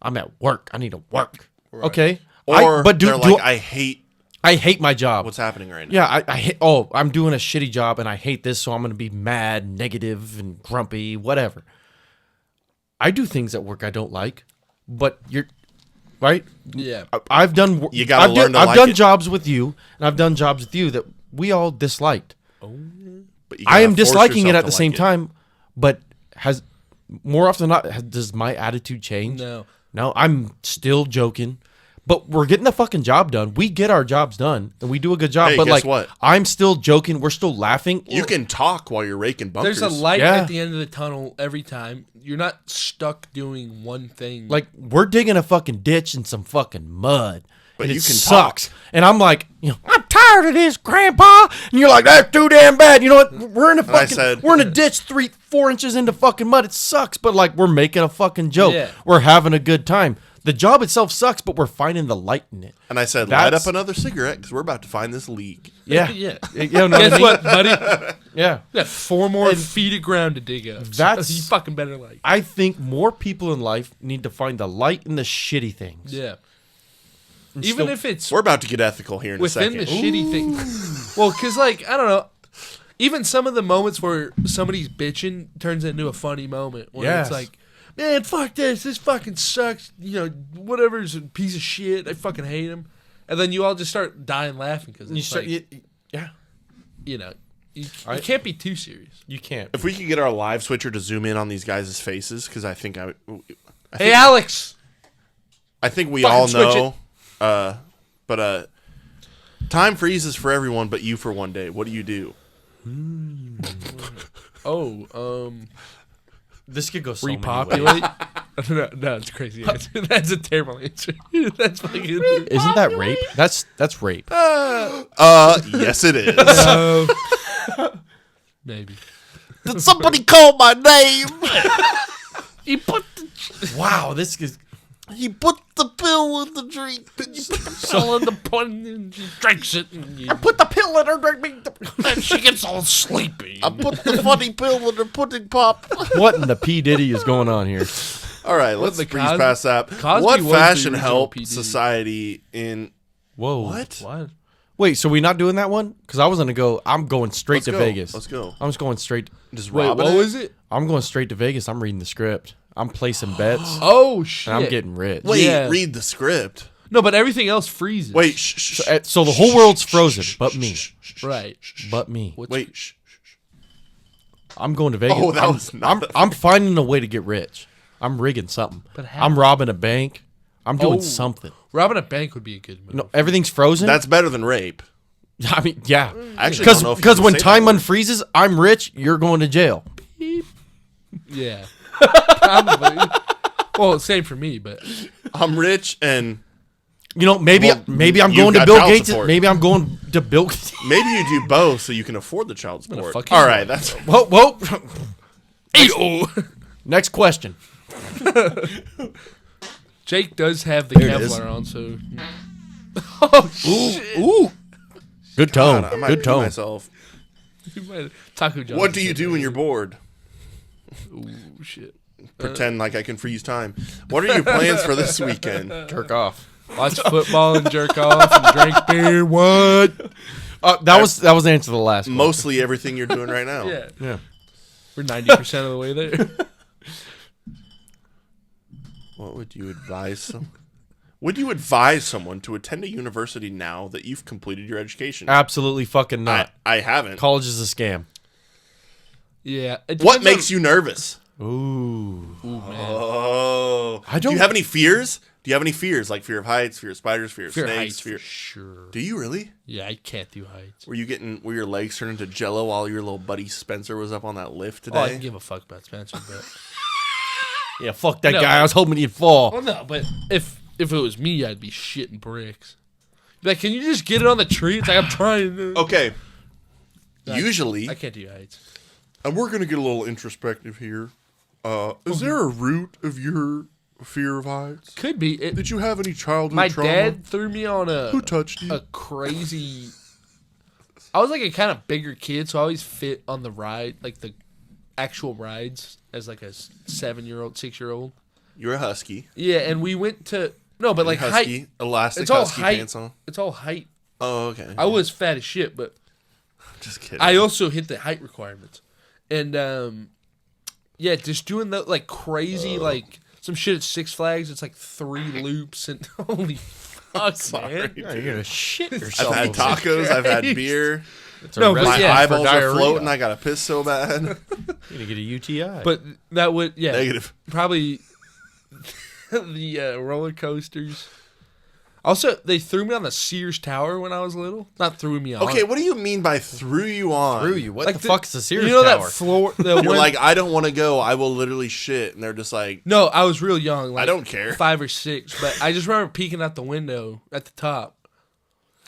Speaker 1: I'm at work. I need to work. Right. Okay.
Speaker 3: Or they're like, I hate
Speaker 1: my job.
Speaker 3: what's happening right now.
Speaker 1: Yeah, I hate. Oh, I'm doing a shitty job and I hate this, so I'm going to be mad, negative, and grumpy, whatever. I do things at work I don't like, but you're right.
Speaker 2: Yeah.
Speaker 1: I've done.
Speaker 3: You gotta learn to
Speaker 1: I've
Speaker 3: like
Speaker 1: done
Speaker 3: it.
Speaker 1: jobs with you, and I've done jobs with you that we all disliked.
Speaker 3: But you
Speaker 1: I
Speaker 3: gotta
Speaker 1: am
Speaker 3: force
Speaker 1: disliking it
Speaker 3: yourself
Speaker 1: at
Speaker 3: to
Speaker 1: the same
Speaker 3: like it.
Speaker 1: time, but has more often than not does my attitude change? No, I'm still joking. But we're getting the fucking job done. We get our jobs done, and we do a good job.
Speaker 3: Hey,
Speaker 1: but
Speaker 3: guess
Speaker 1: like,
Speaker 3: what?
Speaker 1: I'm still joking. We're still laughing.
Speaker 3: You can talk while you're raking bunkers.
Speaker 2: There's a light
Speaker 1: Yeah.
Speaker 2: at the end of the tunnel every time. You're not stuck doing one thing.
Speaker 1: Like, we're digging a fucking ditch in some fucking mud.
Speaker 3: But
Speaker 1: and
Speaker 3: you
Speaker 1: it
Speaker 3: can
Speaker 1: sucks.
Speaker 3: talk.
Speaker 1: And I'm like, I'm tired of this, Grandpa. And you're like, that's too damn bad. You know what? We're in a
Speaker 3: I
Speaker 1: fucking,
Speaker 3: said-
Speaker 1: we're in a ditch 3-4 inches into fucking mud. It sucks, but like, we're making a fucking joke.
Speaker 2: Yeah.
Speaker 1: We're having a good time. The job itself sucks, but we're finding the light in it.
Speaker 3: And I said, light
Speaker 1: That's-
Speaker 3: up another cigarette because we're about to find this leak.
Speaker 1: Yeah.
Speaker 2: yeah.
Speaker 1: You know what I
Speaker 2: Guess
Speaker 1: mean?
Speaker 2: what, buddy?
Speaker 1: Yeah.
Speaker 2: We got 4 more feet of ground to dig up.
Speaker 1: That's-
Speaker 2: you fucking better like.
Speaker 1: I think more people in life need to find the light in the shitty things.
Speaker 2: Yeah.
Speaker 1: And
Speaker 2: Even
Speaker 1: still-
Speaker 2: if it's
Speaker 3: We're about to get ethical here in a
Speaker 2: within
Speaker 3: second.
Speaker 2: the shitty thing. Well, because like I don't know, even some of the moments where somebody's bitching turns into a funny moment where
Speaker 1: Yes.
Speaker 2: it's like, man, fuck this fucking sucks. You know, whatever's a piece of shit. I fucking hate him. And then you all just start dying laughing because
Speaker 1: you start,
Speaker 2: like,
Speaker 1: yeah,
Speaker 2: you know, you can't be too serious.
Speaker 1: you can't.
Speaker 3: If we could get our live switcher to zoom in on these guys' faces, because I think
Speaker 2: Hey, Alex.
Speaker 3: I think we
Speaker 2: Fucking
Speaker 3: all
Speaker 2: switch
Speaker 3: know. But time freezes for everyone, but you for one day. What do you do?
Speaker 1: This could go so many ways.
Speaker 2: Repopulate. no, it's a crazy answer. That's a terrible answer. That's fucking.
Speaker 1: Isn't that rape? That's rape.
Speaker 3: Yes, it is.
Speaker 2: Maybe.
Speaker 3: Did somebody call my name?
Speaker 2: He put
Speaker 1: Wow, this is.
Speaker 3: He put the pill in the drink.
Speaker 2: pill in the pudding and she drinks it and
Speaker 1: Put the pill in her drink.
Speaker 2: and she gets all sleepy.
Speaker 3: I put the funny pill in her pudding pop.
Speaker 1: What in the P Diddy is going on here?
Speaker 3: All right, let's
Speaker 2: the
Speaker 3: breeze
Speaker 2: Cos-
Speaker 3: past that.
Speaker 2: Cosby
Speaker 3: What
Speaker 2: was the
Speaker 3: fashion
Speaker 2: original
Speaker 3: helped
Speaker 2: PD.
Speaker 3: society in
Speaker 1: Whoa.
Speaker 3: what?
Speaker 2: What?
Speaker 1: Wait, so we not doing that one? Because I was gonna go. I'm going straight
Speaker 3: Let's
Speaker 1: to
Speaker 3: go.
Speaker 1: Vegas.
Speaker 3: Let's go.
Speaker 1: I'm just going straight.
Speaker 3: Just
Speaker 2: Wait,
Speaker 3: robbing
Speaker 2: what
Speaker 3: it?
Speaker 2: was it?
Speaker 1: I'm going straight to Vegas. I'm reading the script. I'm placing bets.
Speaker 2: Oh shit!
Speaker 1: And I'm getting rich.
Speaker 3: Wait,
Speaker 2: Yeah.
Speaker 3: read the script.
Speaker 2: No, but everything else freezes.
Speaker 3: Wait, shh.
Speaker 1: So the whole world's frozen, but me.
Speaker 2: Right.
Speaker 1: But me.
Speaker 2: What's
Speaker 3: Wait, shh.
Speaker 1: I'm going to Vegas.
Speaker 3: Oh, that
Speaker 1: I'm,
Speaker 3: was not
Speaker 1: I'm finding a way to get rich. I'm rigging something.
Speaker 2: But how?
Speaker 1: I'm robbing a bank. I'm doing
Speaker 2: Oh.
Speaker 1: something.
Speaker 2: Robbing a bank would be a good move.
Speaker 1: No, everything's frozen.
Speaker 3: That's better than rape.
Speaker 1: I mean, yeah.
Speaker 3: I actually don't know if you
Speaker 1: Because
Speaker 3: can
Speaker 1: when
Speaker 3: say
Speaker 1: time
Speaker 3: that word.
Speaker 1: unfreezes, I'm rich. You're going to jail.
Speaker 2: Yeah. Probably. Well, same for me, but
Speaker 3: I'm rich and
Speaker 1: You know, maybe
Speaker 3: Well,
Speaker 1: maybe I'm
Speaker 3: you've
Speaker 1: going to
Speaker 3: got
Speaker 1: Bill
Speaker 3: child
Speaker 1: Gates.
Speaker 3: support.
Speaker 1: Maybe I'm going to Bill.
Speaker 3: maybe you do both so you can afford the child
Speaker 2: gonna
Speaker 3: support.
Speaker 2: fuck you
Speaker 3: All right,
Speaker 2: up.
Speaker 3: that's
Speaker 1: Whoa, whoa.
Speaker 2: Ayo.
Speaker 1: Next question.
Speaker 2: Jake does have the
Speaker 3: There it is.
Speaker 2: Kevlar on, so. Oh shit!
Speaker 1: Ooh. Good tone.
Speaker 3: I might
Speaker 1: Good
Speaker 3: pee
Speaker 1: tone.
Speaker 3: myself.
Speaker 2: Taco Johnson.
Speaker 3: What do you do when you're bored?
Speaker 2: Ooh, shit.
Speaker 3: Pretend like I can freeze time. What are your plans for this weekend?
Speaker 1: Jerk off.
Speaker 2: Watch football and jerk off and drink beer. What?
Speaker 1: That was the answer to the last one.
Speaker 3: Mostly everything you're doing right now.
Speaker 2: Yeah,
Speaker 1: Yeah.
Speaker 2: we're 90% of the way there.
Speaker 3: What would you advise Would you advise someone to attend a university now that you've completed your education?
Speaker 1: Absolutely fucking not.
Speaker 3: I haven't.
Speaker 1: College is a scam.
Speaker 2: Yeah.
Speaker 3: What makes you nervous?
Speaker 1: Ooh.
Speaker 2: Ooh, man.
Speaker 3: Oh.
Speaker 1: I
Speaker 3: Do
Speaker 1: don't-
Speaker 3: you have any fears? Do you have any fears? Like fear of heights, fear of spiders, fear of
Speaker 2: Fear of
Speaker 3: snakes?
Speaker 2: heights
Speaker 3: fear...
Speaker 2: for sure.
Speaker 3: Do you really?
Speaker 2: Yeah, I can't do heights.
Speaker 3: Were your legs turned into jello while your little buddy Spencer was up on that lift today?
Speaker 2: Oh, I can give a fuck about Spencer, but...
Speaker 1: Yeah, fuck that
Speaker 2: No.
Speaker 1: guy. I was hoping he'd fall.
Speaker 2: Well, no, but if it was me, I'd be shitting bricks. Like, can you just get it on the tree? It's like, I'm trying to...
Speaker 3: Okay.
Speaker 2: I-
Speaker 3: Usually,
Speaker 2: I can't do heights.
Speaker 3: and we're going to get a little introspective here. Is there a root of your fear of heights?
Speaker 2: Could be.
Speaker 3: Did you have any childhood
Speaker 2: My
Speaker 3: trauma?
Speaker 2: dad threw me on
Speaker 3: Who touched you?
Speaker 2: a crazy... I was like a kind of bigger kid, so I always fit on the ride, like the actual rides, as like a 7-year-old, 6-year-old.
Speaker 3: You're a husky.
Speaker 2: Yeah, and we went to... No, but like
Speaker 3: husky,
Speaker 2: height...
Speaker 3: elastic
Speaker 2: It's all
Speaker 3: husky
Speaker 2: height.
Speaker 3: pants on.
Speaker 2: It's all height.
Speaker 3: Oh, okay.
Speaker 2: I was fat as shit, but
Speaker 3: Just kidding.
Speaker 2: I also hit the height requirements. And, yeah, just doing the, like, crazy, like, some shit at Six Flags. It's like 3 loops and holy fuck, man.
Speaker 1: Yeah, you're gonna shit
Speaker 3: I've
Speaker 1: yourself.
Speaker 3: had tacos. I've had beer.
Speaker 1: It's a
Speaker 2: No, but
Speaker 1: recipe
Speaker 3: My
Speaker 2: yeah,
Speaker 1: for
Speaker 3: eyeballs are
Speaker 1: diarrhea.
Speaker 3: floating. I gotta piss so bad.
Speaker 1: You're gonna get a UTI.
Speaker 2: But that would, yeah,
Speaker 3: Negative.
Speaker 2: probably the roller coasters. Also, they threw me on the Sears Tower when I was little. Not threw me on.
Speaker 3: Okay, what do you mean by threw you on?
Speaker 1: Screw you. What
Speaker 2: Like
Speaker 1: the fuck's the Sears
Speaker 2: You know
Speaker 1: Tower?
Speaker 2: that floor? The
Speaker 3: You're
Speaker 2: one,
Speaker 3: like, I don't want to go. I will literally shit. And they're just like,
Speaker 2: no, I was real young. Like
Speaker 3: I don't care.
Speaker 2: 5 or 6, but I just remember peeking out the window at the top.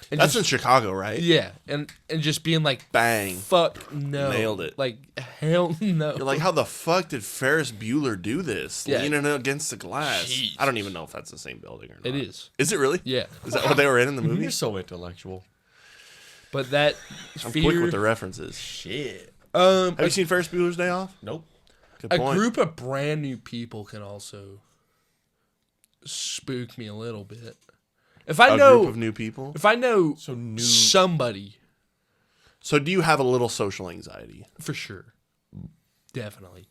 Speaker 2: And
Speaker 3: That's
Speaker 2: just,
Speaker 3: in Chicago, right?
Speaker 2: yeah, and just being like,
Speaker 3: Bang.
Speaker 2: fuck no,
Speaker 3: Nailed it.
Speaker 2: Like hell no.
Speaker 3: You're like, how the fuck did Ferris Bueller do this?
Speaker 2: Yeah.
Speaker 3: Leaning against the glass.
Speaker 2: Jesus.
Speaker 3: I don't even know if that's the same building or not.
Speaker 2: It is.
Speaker 3: Is it really?
Speaker 2: Yeah,
Speaker 3: Is that what they were in the movie?
Speaker 1: You're so intellectual.
Speaker 2: but that
Speaker 3: I'm
Speaker 2: fear.
Speaker 3: quick with the references.
Speaker 1: Shit.
Speaker 3: Have you seen Ferris Bueller's Day Off?
Speaker 1: Nope.
Speaker 3: Good
Speaker 2: A
Speaker 3: point.
Speaker 2: group of brand new people can also spook me a little bit. If I
Speaker 3: A
Speaker 2: know,
Speaker 3: group of new people.
Speaker 2: if I know
Speaker 1: So new.
Speaker 2: somebody
Speaker 3: So do you have a little social anxiety?
Speaker 2: for sure, definitely.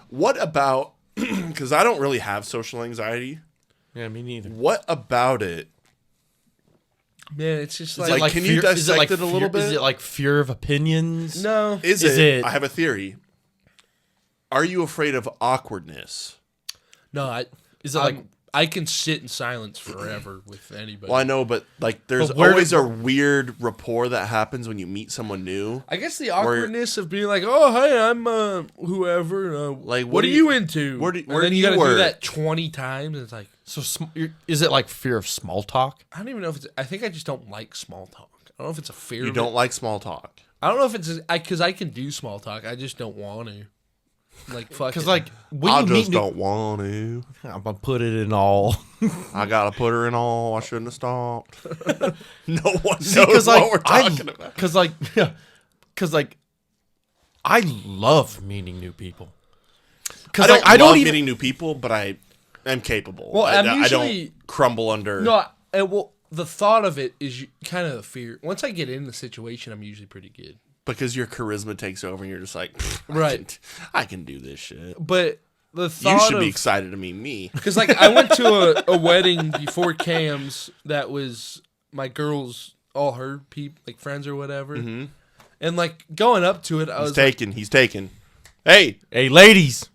Speaker 3: What about, because I don't really have social anxiety.
Speaker 1: Yeah, me neither.
Speaker 3: What about it?
Speaker 2: Man, it's just
Speaker 1: Is
Speaker 2: like,
Speaker 1: it like
Speaker 3: can you
Speaker 1: fear, is it
Speaker 3: dissect
Speaker 1: like
Speaker 3: it a little
Speaker 1: fear- Is
Speaker 3: bit?
Speaker 1: it like fear of opinions?
Speaker 2: no.
Speaker 3: Is
Speaker 1: Is
Speaker 3: it?
Speaker 1: it-
Speaker 3: I have a theory. Are you afraid of awkwardness?
Speaker 2: No,
Speaker 1: Is it like
Speaker 2: I can sit in silence forever with anybody.
Speaker 3: Well, I know, but like, there's
Speaker 1: But where
Speaker 3: always
Speaker 1: did-
Speaker 3: a weird rapport that happens when you meet someone new.
Speaker 2: I guess the awkwardness of being like, "Oh, hey, I'm whoever.
Speaker 3: Like,
Speaker 2: what are you into?"
Speaker 3: where do-
Speaker 2: And
Speaker 3: where
Speaker 2: then
Speaker 3: do
Speaker 2: you
Speaker 3: you
Speaker 2: got to
Speaker 3: work?
Speaker 2: do that 20 times. And it's like
Speaker 1: so? Is it like fear of small talk?
Speaker 2: I don't even know if it's. I think I just don't like small talk. I don't know if it's a fear.
Speaker 3: You
Speaker 2: of
Speaker 3: don't
Speaker 2: it.
Speaker 3: like small talk.
Speaker 2: I don't know if it's because I can do small talk. I just don't want to. Like fuck.
Speaker 1: Because
Speaker 2: it.
Speaker 1: like when
Speaker 3: I
Speaker 1: you meet
Speaker 3: just
Speaker 1: new,
Speaker 3: don't want to.
Speaker 1: I'm gonna put it in all.
Speaker 3: I gotta put her in all. I shouldn't have stopped. No one
Speaker 1: See,
Speaker 3: knows
Speaker 1: like
Speaker 3: what we're talking about.
Speaker 1: because like I love meeting new people.
Speaker 3: I
Speaker 1: Because
Speaker 3: don't
Speaker 1: like I don't
Speaker 3: love
Speaker 1: even
Speaker 3: meeting new people, but I am capable.
Speaker 2: Well, I'm
Speaker 3: I
Speaker 2: usually-
Speaker 3: don't crumble under.
Speaker 2: no. Well, the thought of it is kind of the fear. Once I get in the situation, I'm usually pretty good.
Speaker 3: Because your charisma takes over, and you're just like,
Speaker 2: Right.
Speaker 3: I can do this shit.
Speaker 2: But the
Speaker 3: You
Speaker 2: thought
Speaker 3: should
Speaker 2: of
Speaker 3: be excited to meet me.
Speaker 2: because like I went to a wedding before Cam's that was my girl's all her like friends or whatever, and like going up to it, I was like,
Speaker 3: He's taken. Hey,
Speaker 1: Hey, ladies,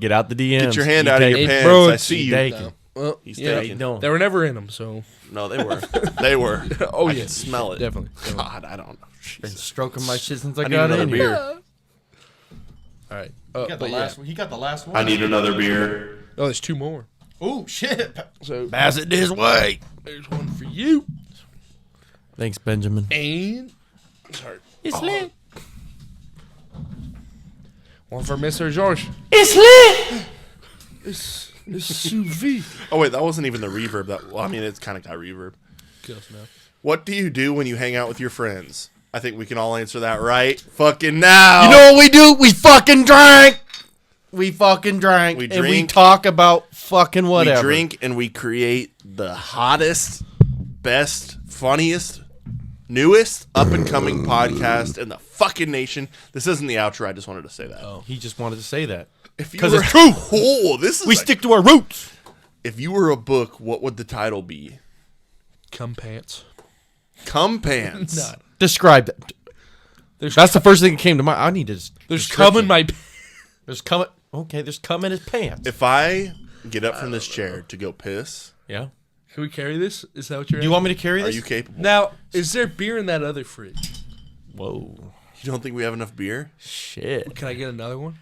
Speaker 1: get out the DMs.
Speaker 3: get your hand
Speaker 1: You
Speaker 3: out of
Speaker 1: take-
Speaker 3: your
Speaker 2: Hey,
Speaker 3: pants.
Speaker 2: bro,
Speaker 3: I
Speaker 2: it's
Speaker 3: see you.
Speaker 1: taken.
Speaker 2: no. Well,
Speaker 3: He's
Speaker 2: yeah,
Speaker 3: taken.
Speaker 1: No.
Speaker 2: they were never in them, so
Speaker 3: No, they were. They were.
Speaker 2: oh
Speaker 3: I
Speaker 2: yeah,
Speaker 3: can smell it.
Speaker 2: definitely.
Speaker 3: God, I don't know.
Speaker 1: Been
Speaker 3: Jesus.
Speaker 1: stroking my shit since I,
Speaker 3: I need
Speaker 1: got
Speaker 3: another
Speaker 1: in
Speaker 3: beer.
Speaker 1: here.
Speaker 2: All right,
Speaker 1: He got the
Speaker 2: but
Speaker 1: last one. He got the last one.
Speaker 3: I need another beer.
Speaker 2: oh, there's 2 more.
Speaker 1: Oh shit!
Speaker 2: So
Speaker 1: Pass it this way.
Speaker 2: there's one for you,
Speaker 1: Thanks, Benjamin.
Speaker 2: and sorry,
Speaker 1: It's lit.
Speaker 2: one for Mr. George.
Speaker 1: It's lit.
Speaker 2: It's sous vide.
Speaker 3: Oh wait, that wasn't even the reverb. Well, I mean, it's kind of got reverb.
Speaker 2: Close enough.
Speaker 3: What do you do when you hang out with your friends? I think we can all answer that right fucking now.
Speaker 1: You know what we do? We fucking drank. We fucking drank.
Speaker 3: We
Speaker 1: And we
Speaker 3: drink.
Speaker 1: talk about fucking whatever.
Speaker 3: We drink and we create the hottest, best, funniest, newest up and coming podcast in the fucking nation. This isn't the outro. I just wanted to say that.
Speaker 1: Oh, he just wanted to say that.
Speaker 3: If you
Speaker 1: 'Cause
Speaker 3: were-
Speaker 1: it's true.
Speaker 3: Oh, this is
Speaker 1: We stick to our roots.
Speaker 3: If you were a book, what would the title be?
Speaker 2: Cum pants.
Speaker 3: Cum Pants.
Speaker 2: No.
Speaker 1: Describe that. That's the first thing that came to mind. I need to.
Speaker 2: There's cum in my.
Speaker 1: There's cum. Okay, there's cum in his pants.
Speaker 3: If I get up from this chair to go piss,
Speaker 1: Yeah.
Speaker 2: Can we carry this? Is that what you're?
Speaker 1: Do you want me to carry
Speaker 3: are
Speaker 1: this?
Speaker 3: you capable?
Speaker 2: Now, is there beer in that other fridge?
Speaker 1: Whoa.
Speaker 3: You don't think we have enough beer?
Speaker 1: Shit.
Speaker 2: Can I get another one?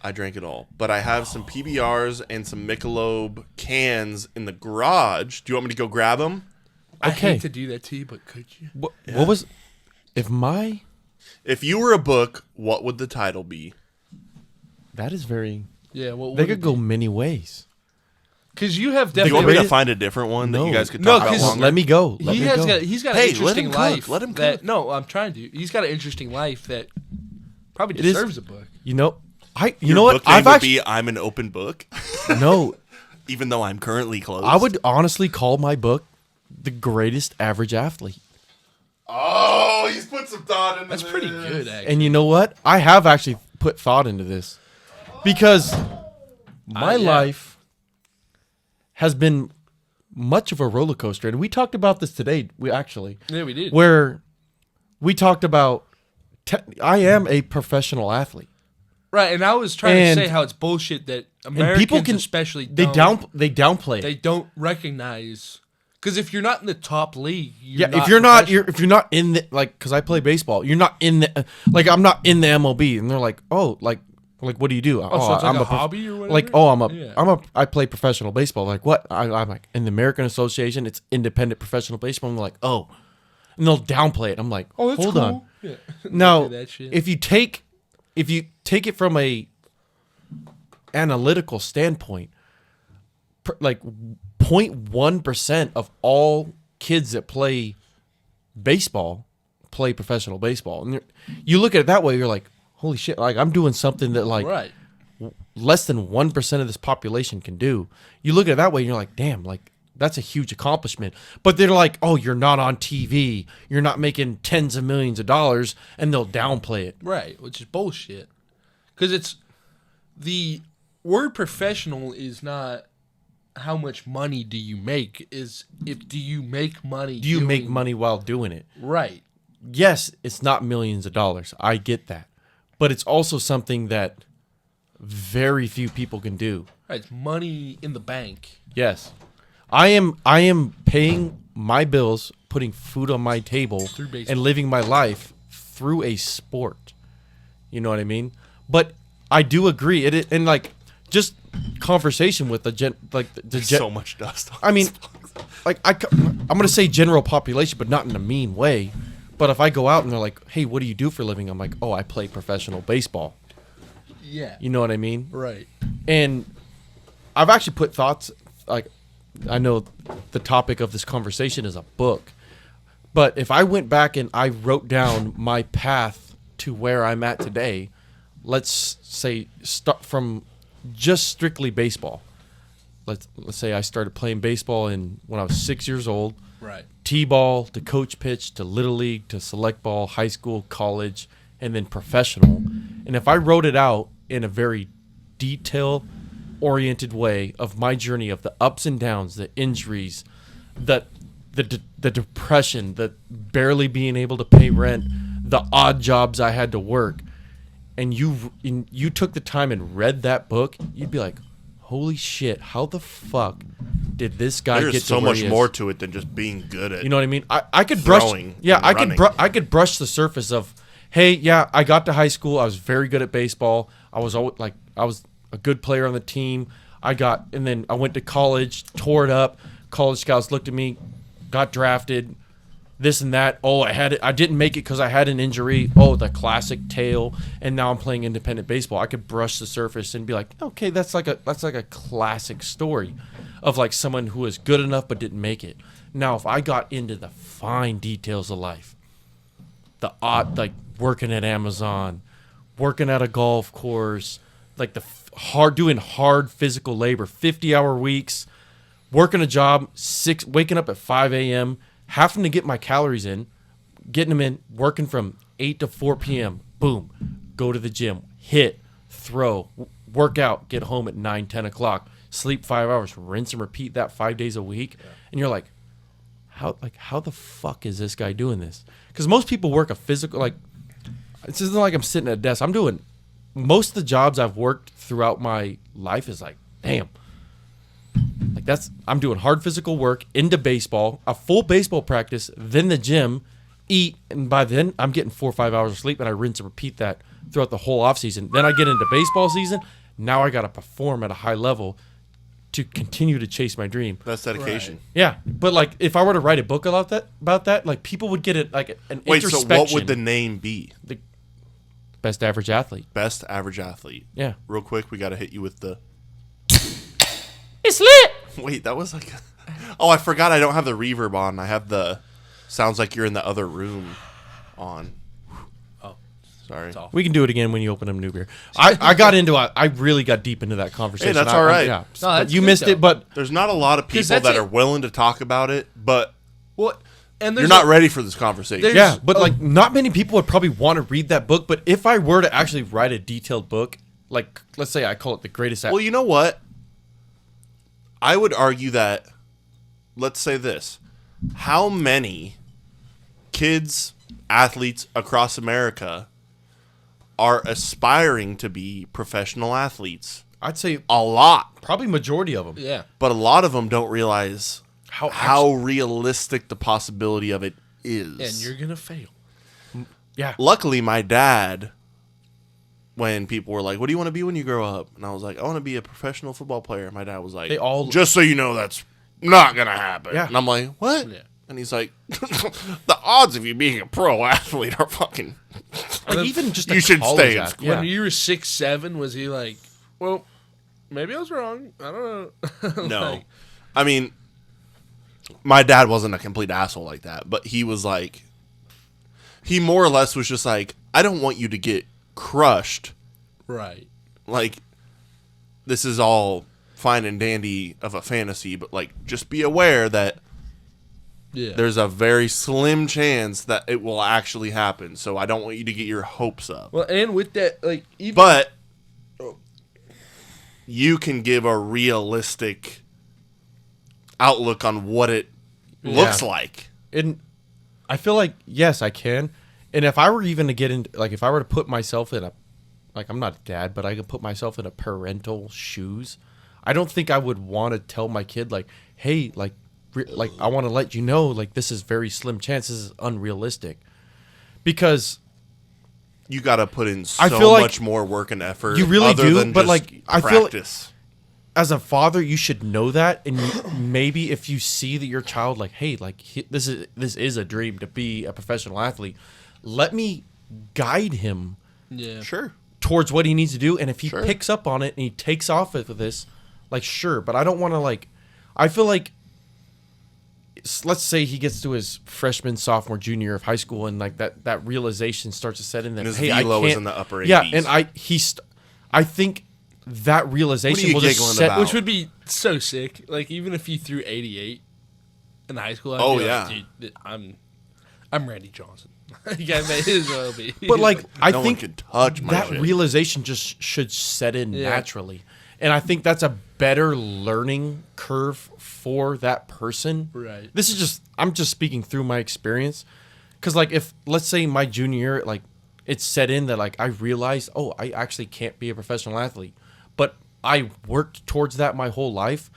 Speaker 3: I drank it all, but I have some PBRs and some Michelob cans in the garage. Do you want me to go grab them?
Speaker 2: I
Speaker 1: Okay.
Speaker 2: hate to do that to you, but could you?
Speaker 1: What was?
Speaker 3: If you were a book, what would the title be?
Speaker 1: That is very.
Speaker 2: Yeah, well,
Speaker 1: They could go many ways.
Speaker 2: because you have
Speaker 3: Do you want
Speaker 2: definitely.
Speaker 3: me to find a different one that
Speaker 1: No.
Speaker 3: you guys could
Speaker 2: No,
Speaker 3: talk about
Speaker 2: 'cause
Speaker 3: longer?
Speaker 1: Let me go. Let
Speaker 2: He
Speaker 1: me
Speaker 2: has
Speaker 1: go.
Speaker 2: got. He's got
Speaker 3: Hey,
Speaker 2: an
Speaker 3: let him
Speaker 2: interesting
Speaker 3: cook.
Speaker 2: life.
Speaker 3: Let him
Speaker 2: that-
Speaker 3: cook.
Speaker 2: No, I'm trying to. He's got an interesting life that probably
Speaker 1: It is-
Speaker 2: deserves a book.
Speaker 1: You know, you
Speaker 3: Your
Speaker 1: know what?
Speaker 3: book name
Speaker 1: I've
Speaker 3: would
Speaker 1: actually
Speaker 3: be I'm an open book,
Speaker 1: no.
Speaker 3: even though I'm currently closed.
Speaker 1: I would honestly call my book "The Greatest Average Athlete."
Speaker 3: Oh, he's put some thought into
Speaker 2: That's pretty good, actually.
Speaker 1: And you know what? I have actually put thought into this because my
Speaker 2: Yeah.
Speaker 1: life has been much of a roller coaster, and we talked about this today.
Speaker 2: Yeah, we did.
Speaker 1: Where we talked about. I am a professional athlete.
Speaker 2: Right, and I was trying
Speaker 1: And-
Speaker 2: to say how it's bullshit that Americans
Speaker 1: people can-
Speaker 2: especially
Speaker 1: They downplay it.
Speaker 2: they don't recognize because if you're not in the top league,
Speaker 1: Yeah, if you're not in the because I play baseball, you're not in the I'm not in the MLB, and they're like, oh, like what do you do?
Speaker 2: so it's like
Speaker 1: I'm
Speaker 2: a
Speaker 1: prof-
Speaker 2: hobby or whatever?
Speaker 1: Like, oh,
Speaker 2: Yeah.
Speaker 1: I play professional baseball. Like what? I'm like in the American Association, it's independent professional baseball. I'm like, oh, and they'll downplay it. I'm like,
Speaker 2: oh, that's
Speaker 1: hold
Speaker 2: cool.
Speaker 1: on.
Speaker 2: Yeah.
Speaker 1: Now,
Speaker 2: That shit.
Speaker 1: if you take it from a analytical standpoint, like 0.1% of all kids that play baseball play professional baseball, and you look at it that way, you're like, holy shit! Like I'm doing something that like
Speaker 2: Right.
Speaker 1: less than 1% of this population can do. You look at it that way, and you're like, damn, like that's a huge accomplishment. But they're like, oh, you're not on TV, you're not making tens of millions of dollars, and they'll downplay it.
Speaker 2: Right, which is bullshit. Because it's the word professional is not how much money do you make, is if do you make money?
Speaker 1: Do you make
Speaker 2: doing-
Speaker 1: money while doing it?
Speaker 2: Right.
Speaker 1: Yes, it's not millions of dollars. I get that. But it's also something that very few people can do.
Speaker 2: Right. It's money in the bank.
Speaker 1: Yes. I am paying my bills, putting food on my table,
Speaker 2: Through baseball.
Speaker 1: and living my life through a sport. You know what I mean? But I do agree. And like just conversation with
Speaker 3: so much dust.
Speaker 1: I mean, I'm gonna say general population, but not in a mean way. But if I go out and they're like, "Hey, what do you do for a living?" I'm like, "Oh, I play professional baseball."
Speaker 2: Yeah.
Speaker 1: You know what I mean?
Speaker 2: Right.
Speaker 1: And I've actually put thoughts like I know the topic of this conversation is a book, but if I went back and I wrote down my path to where I'm at today, let's say start from just strictly baseball. Let's say I started playing baseball when I was 6 years old.
Speaker 2: Right.
Speaker 1: T-ball to coach pitch to little league to select ball, high school, college, and then professional. And if I wrote it out in a very detail-oriented way of my journey of the ups and downs, the injuries, the depression, the barely being able to pay rent, the odd jobs I had to work, and you took the time and read that book, you'd be like, holy shit, how the fuck did this guy
Speaker 3: There's
Speaker 1: get to
Speaker 3: so
Speaker 1: where
Speaker 3: much
Speaker 1: he is?
Speaker 3: more to it than just being good at.
Speaker 1: You know what I mean? I could brush.
Speaker 3: Throwing
Speaker 1: Yeah,
Speaker 3: and
Speaker 1: I
Speaker 3: running.
Speaker 1: could brush the surface of, hey, yeah, I got to high school. I was very good at baseball. I was always I was a good player on the team. And then I went to college, tore it up. College scouts looked at me, got drafted, this and that. Oh, I didn't make it because I had an injury. Oh, the classic tale. And now I'm playing independent baseball. I could brush the surface and be like, okay, that's like a classic story of like someone who was good enough but didn't make it. Now, if I got into the fine details of life, the odd, like working at Amazon, working at a golf course, like doing hard physical labor, 50-hour weeks, working a job, waking up at 5 a.m., having to get my calories in, getting them in, working from 8 to 4 p.m., boom, go to the gym, hit, throw, work out, get home at 9, 10 o'clock, sleep 5 hours, rinse and repeat that 5 days a week. Yeah. And you're like, how the fuck is this guy doing this? Because most people work a physical, like It's isn't like I'm sitting at a desk. I'm doing most of the jobs I've worked throughout my life is like, damn. Like I'm doing hard physical work, into baseball, a full baseball practice, then the gym, eat, and by then I'm getting 4 or 5 hours of sleep, and I rinse and repeat that throughout the whole off season. Then I get into baseball season. Now I got to perform at a high level to continue to chase my dream.
Speaker 3: That's dedication.
Speaker 2: Right.
Speaker 1: Yeah, but like if I were to write a book about that, like people would get it like an introspection.
Speaker 3: So what would the name be?
Speaker 1: The best average athlete.
Speaker 3: Best average athlete.
Speaker 1: Yeah.
Speaker 3: Real quick, we got to hit you with the.
Speaker 1: It's lit.
Speaker 3: Wait, that was like. Oh, I forgot. I don't have the reverb on. I have the. Sounds like you're in the other room. On.
Speaker 2: Oh,
Speaker 3: sorry.
Speaker 1: We can do it again when you open a new beer. I got into it. I really got deep into that conversation.
Speaker 3: Hey, that's all right.
Speaker 1: Yeah,
Speaker 2: No, that's
Speaker 1: you
Speaker 2: good,
Speaker 1: missed
Speaker 2: though.
Speaker 1: it, but
Speaker 3: There's not a lot of people that are willing to talk about it, but
Speaker 2: Well, and
Speaker 3: you're not ready for this conversation.
Speaker 1: yeah, but like not many people would probably want to read that book. But if I were to actually write a detailed book, like let's say I call it the greatest.
Speaker 3: Well, you know what? I would argue that. Let's say this: how many kids, athletes across America are aspiring to be professional athletes?
Speaker 1: I'd say
Speaker 3: A lot,
Speaker 1: probably majority of them.
Speaker 2: Yeah.
Speaker 3: but a lot of them don't realize
Speaker 1: How
Speaker 3: how realistic the possibility of it is.
Speaker 2: And you're gonna fail.
Speaker 1: Yeah.
Speaker 3: Luckily, my dad, when people were like, "What do you want to be when you grow up?" and I was like, "I want to be a professional football player," my dad was like,
Speaker 1: They all-
Speaker 3: "Just so you know, that's not gonna happen."
Speaker 1: Yeah.
Speaker 3: And I'm like, "What?"
Speaker 2: Yeah.
Speaker 3: And he's like, "The odds of you being a pro athlete are fucking."
Speaker 1: Like even just
Speaker 3: You
Speaker 1: a
Speaker 3: should
Speaker 1: college
Speaker 3: stay in
Speaker 1: ath-
Speaker 3: school.
Speaker 1: Yeah.
Speaker 2: When you were 6'7", was he like, well, maybe I was wrong. I don't know.
Speaker 3: No,
Speaker 2: Like,
Speaker 3: I mean, my dad wasn't a complete asshole like that, but he was like, he more or less was just like, "I don't want you to get crushed.
Speaker 2: right.
Speaker 3: Like, this is all fine and dandy of a fantasy, but like, just be aware that
Speaker 2: Yeah.
Speaker 3: there's a very slim chance that it will actually happen. So I don't want you to get your hopes up.
Speaker 2: Well, and with that, like, even
Speaker 3: But you can give a realistic outlook on what it looks like."
Speaker 1: And I feel like yes, I can. And if I were even to get into like if I were to put myself in a like I'm not a dad, but I can put myself in a parental shoes, I don't think I would want to tell my kid like, "Hey, like I want to let you know like this is very slim chance, this is unrealistic." Because
Speaker 3: You got to put in so
Speaker 1: I feel like
Speaker 3: much more work and effort.
Speaker 1: you really
Speaker 3: other
Speaker 1: do,
Speaker 3: than
Speaker 1: but,
Speaker 3: just
Speaker 1: like, I feel like-
Speaker 3: practice.
Speaker 1: as a father, you should know that, and maybe if you see that your child like, hey, like this is a dream to be a professional athlete, let me guide him
Speaker 2: yeah.
Speaker 3: Sure.
Speaker 1: towards what he needs to do, and if he
Speaker 3: Sure.
Speaker 1: picks up on it and he takes off with this, like sure, but I don't want to like. I feel like let's say he gets to his freshman, sophomore, junior year of high school, and like that realization starts to set in that
Speaker 3: And his
Speaker 1: hey, I
Speaker 3: velo
Speaker 1: can't.
Speaker 3: is in the upper
Speaker 1: yeah,
Speaker 3: 80s.
Speaker 1: and I think that realization
Speaker 3: you
Speaker 1: will just
Speaker 3: giggling
Speaker 1: set.
Speaker 3: about?
Speaker 2: Which would be so sick. Like, even if you threw 88 in high school, I'd
Speaker 3: Oh,
Speaker 2: be
Speaker 3: yeah.
Speaker 2: like, dude, I'm Randy Johnson. Yeah, may as well be.
Speaker 1: But like, I
Speaker 3: No one
Speaker 1: think
Speaker 3: can touch my
Speaker 1: that
Speaker 3: shit.
Speaker 1: realization just should set in
Speaker 2: Yeah.
Speaker 1: naturally, and I think that's a better learning curve for that person.
Speaker 2: Right.
Speaker 1: This is I'm just speaking through my experience, because like if let's say my junior year, like it's set in that like I realized, oh, I actually can't be a professional athlete, but I worked towards that my whole life.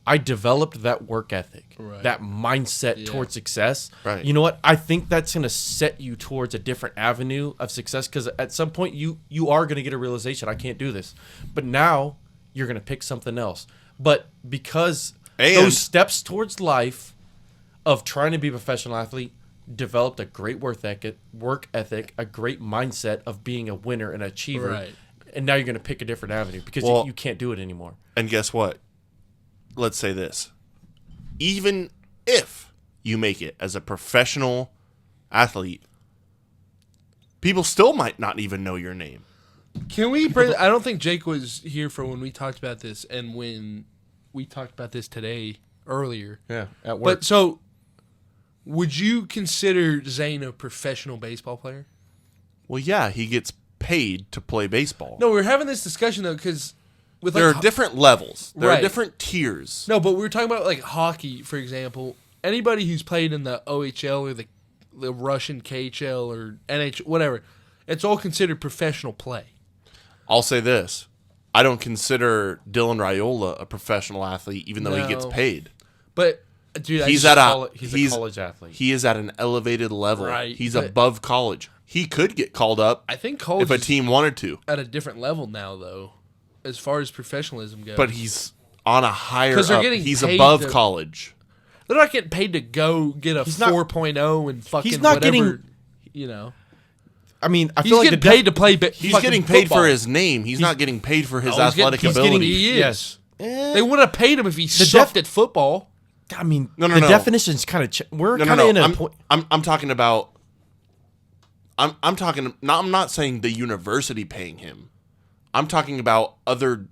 Speaker 1: I developed that work ethic,
Speaker 2: Right.
Speaker 1: that mindset
Speaker 2: Yeah.
Speaker 1: towards success.
Speaker 3: Right.
Speaker 1: You know what? I think that's going to set you towards a different avenue of success, because at some point you are going to get a realization, I can't do this. But now you're going to pick something else. But because
Speaker 3: And-
Speaker 1: those steps towards life of trying to be a professional athlete developed a great work ethic, a great mindset of being a winner and achiever.
Speaker 2: Right.
Speaker 1: And now you're going to pick a different avenue because
Speaker 3: Well-
Speaker 1: you can't do it anymore.
Speaker 3: And guess what? Let's say this. Even if you make it as a professional athlete, people still might not even know your name.
Speaker 2: Can we bring? I don't think Jake was here for when we talked about this, and when we talked about this today earlier.
Speaker 1: Yeah, at work.
Speaker 2: But so, would you consider Zane a professional baseball player?
Speaker 3: Well, yeah, he gets paid to play baseball.
Speaker 2: No, we were having this discussion though, because with
Speaker 3: There
Speaker 2: like,
Speaker 3: are different levels. There
Speaker 2: Right.
Speaker 3: are different tiers.
Speaker 2: No, but we were talking about like hockey, for example. Anybody who's played in the OHL or the Russian KHL or NH, whatever, It's all considered professional play.
Speaker 3: I'll say this. I don't consider Dylan Raiola a professional athlete, even though he gets paid.
Speaker 2: But, dude,
Speaker 1: he's a college athlete.
Speaker 3: He is at an elevated level.
Speaker 2: Right,
Speaker 3: He's above college. He could get called up
Speaker 2: I think college
Speaker 3: if a team wanted to.
Speaker 2: at a different level now, though, as far as professionalism goes.
Speaker 3: But he's on a higher
Speaker 2: 'Cause they're
Speaker 3: up.
Speaker 2: getting
Speaker 3: He's
Speaker 2: paid
Speaker 3: above
Speaker 2: to-
Speaker 3: college.
Speaker 2: They're not getting paid to go get a 4.0 and fucking whatever, you know.
Speaker 1: I mean, I
Speaker 2: He's
Speaker 1: feel like
Speaker 2: getting paid to play
Speaker 3: He's getting paid for his name. He's not getting paid for his athletic ability.
Speaker 2: He is.
Speaker 1: Yes.
Speaker 2: They would have paid him if he sucked at football.
Speaker 1: I mean,
Speaker 3: No.
Speaker 1: the definition's kind of we're kind of in a point.
Speaker 3: I'm talking about. I'm talking. I'm not saying the university paying him. I'm talking about other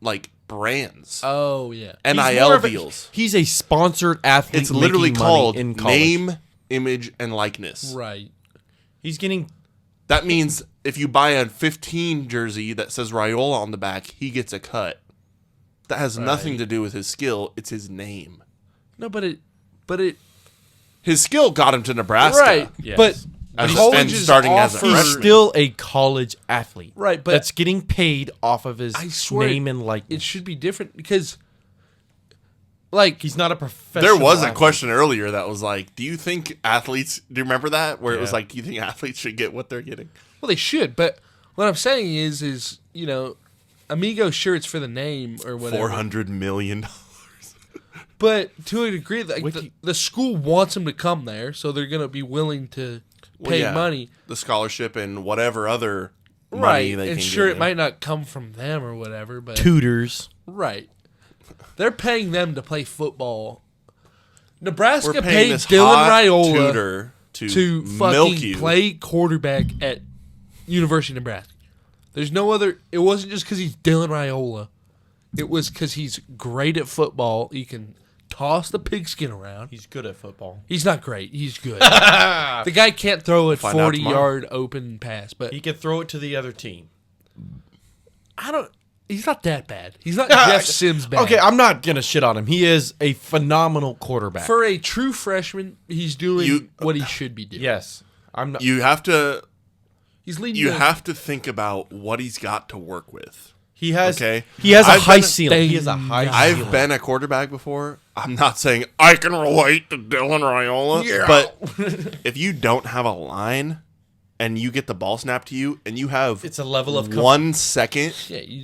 Speaker 3: like brands.
Speaker 2: Oh yeah.
Speaker 3: NIL deals.
Speaker 1: He's a sponsored athlete.
Speaker 3: It's literally
Speaker 1: making money
Speaker 3: called
Speaker 1: in college.
Speaker 3: name, image, and likeness.
Speaker 2: Right.
Speaker 1: He's getting.
Speaker 3: That means if you buy a 15 jersey that says Raiola on the back, he gets a cut. That has nothing to do with his skill. It's his name.
Speaker 2: No, but it.
Speaker 3: His skill got him to Nebraska.
Speaker 2: Right.
Speaker 1: Yes.
Speaker 2: But
Speaker 3: And
Speaker 2: colleges
Speaker 3: starting as a
Speaker 2: offer-
Speaker 1: He's
Speaker 3: freshman.
Speaker 1: still a college athlete,
Speaker 2: Right, but-
Speaker 1: that's getting paid off of his
Speaker 2: I swear
Speaker 1: name and likeness.
Speaker 2: It should be different because, like,
Speaker 1: He's not a professional.
Speaker 3: There was a
Speaker 1: athlete.
Speaker 3: question earlier that was like, do you think athletes, do you remember that? Where it was
Speaker 1: Yeah.
Speaker 3: like, do you think athletes should get what they're getting?
Speaker 2: well, they should. But what I'm saying is you know, Amigo shirts for the name or whatever.
Speaker 3: $400 million.
Speaker 2: But to a degree, like the school wants them to come there, so they're gonna be willing to pay money.
Speaker 3: The scholarship and whatever other money
Speaker 2: Right,
Speaker 3: they
Speaker 2: and
Speaker 3: can
Speaker 2: sure,
Speaker 3: give
Speaker 2: it
Speaker 3: you.
Speaker 2: might not come from them or whatever, but
Speaker 1: tutors.
Speaker 2: right, they're paying them to play football. Nebraska
Speaker 3: We're paying
Speaker 2: paid
Speaker 3: this
Speaker 2: Dylan
Speaker 3: hot
Speaker 2: Raiola
Speaker 3: tutor to milk
Speaker 2: fucking
Speaker 3: you.
Speaker 2: play quarterback at University of Nebraska. There's no other. It wasn't just because he's Dylan Raiola. It was because he's great at football. He can toss the pigskin around.
Speaker 1: He's good at football.
Speaker 2: He's not great. He's good. The guy can't throw a
Speaker 3: Find out
Speaker 2: 40-yard open pass, but
Speaker 1: He could throw it to the other team.
Speaker 2: he's not that bad. He's not Jeff Sims bad.
Speaker 1: Okay, I'm not gonna shit on him. He is a phenomenal quarterback.
Speaker 2: For a true freshman, he's doing what he should be doing.
Speaker 1: yes, I'm not.
Speaker 3: You have to
Speaker 2: He's leading.
Speaker 3: you have to think about what he's got to work with.
Speaker 1: He has.
Speaker 3: Okay.
Speaker 1: He has a
Speaker 3: I've
Speaker 1: high
Speaker 3: been-
Speaker 1: ceiling. He has a high
Speaker 3: I've
Speaker 1: ceiling.
Speaker 3: been a quarterback before. I'm not saying I can relate to Dylan Raiola, but if you don't have a line and you get the ball snapped to you and you have
Speaker 1: It's a level of
Speaker 3: 1 second
Speaker 2: Yeah, you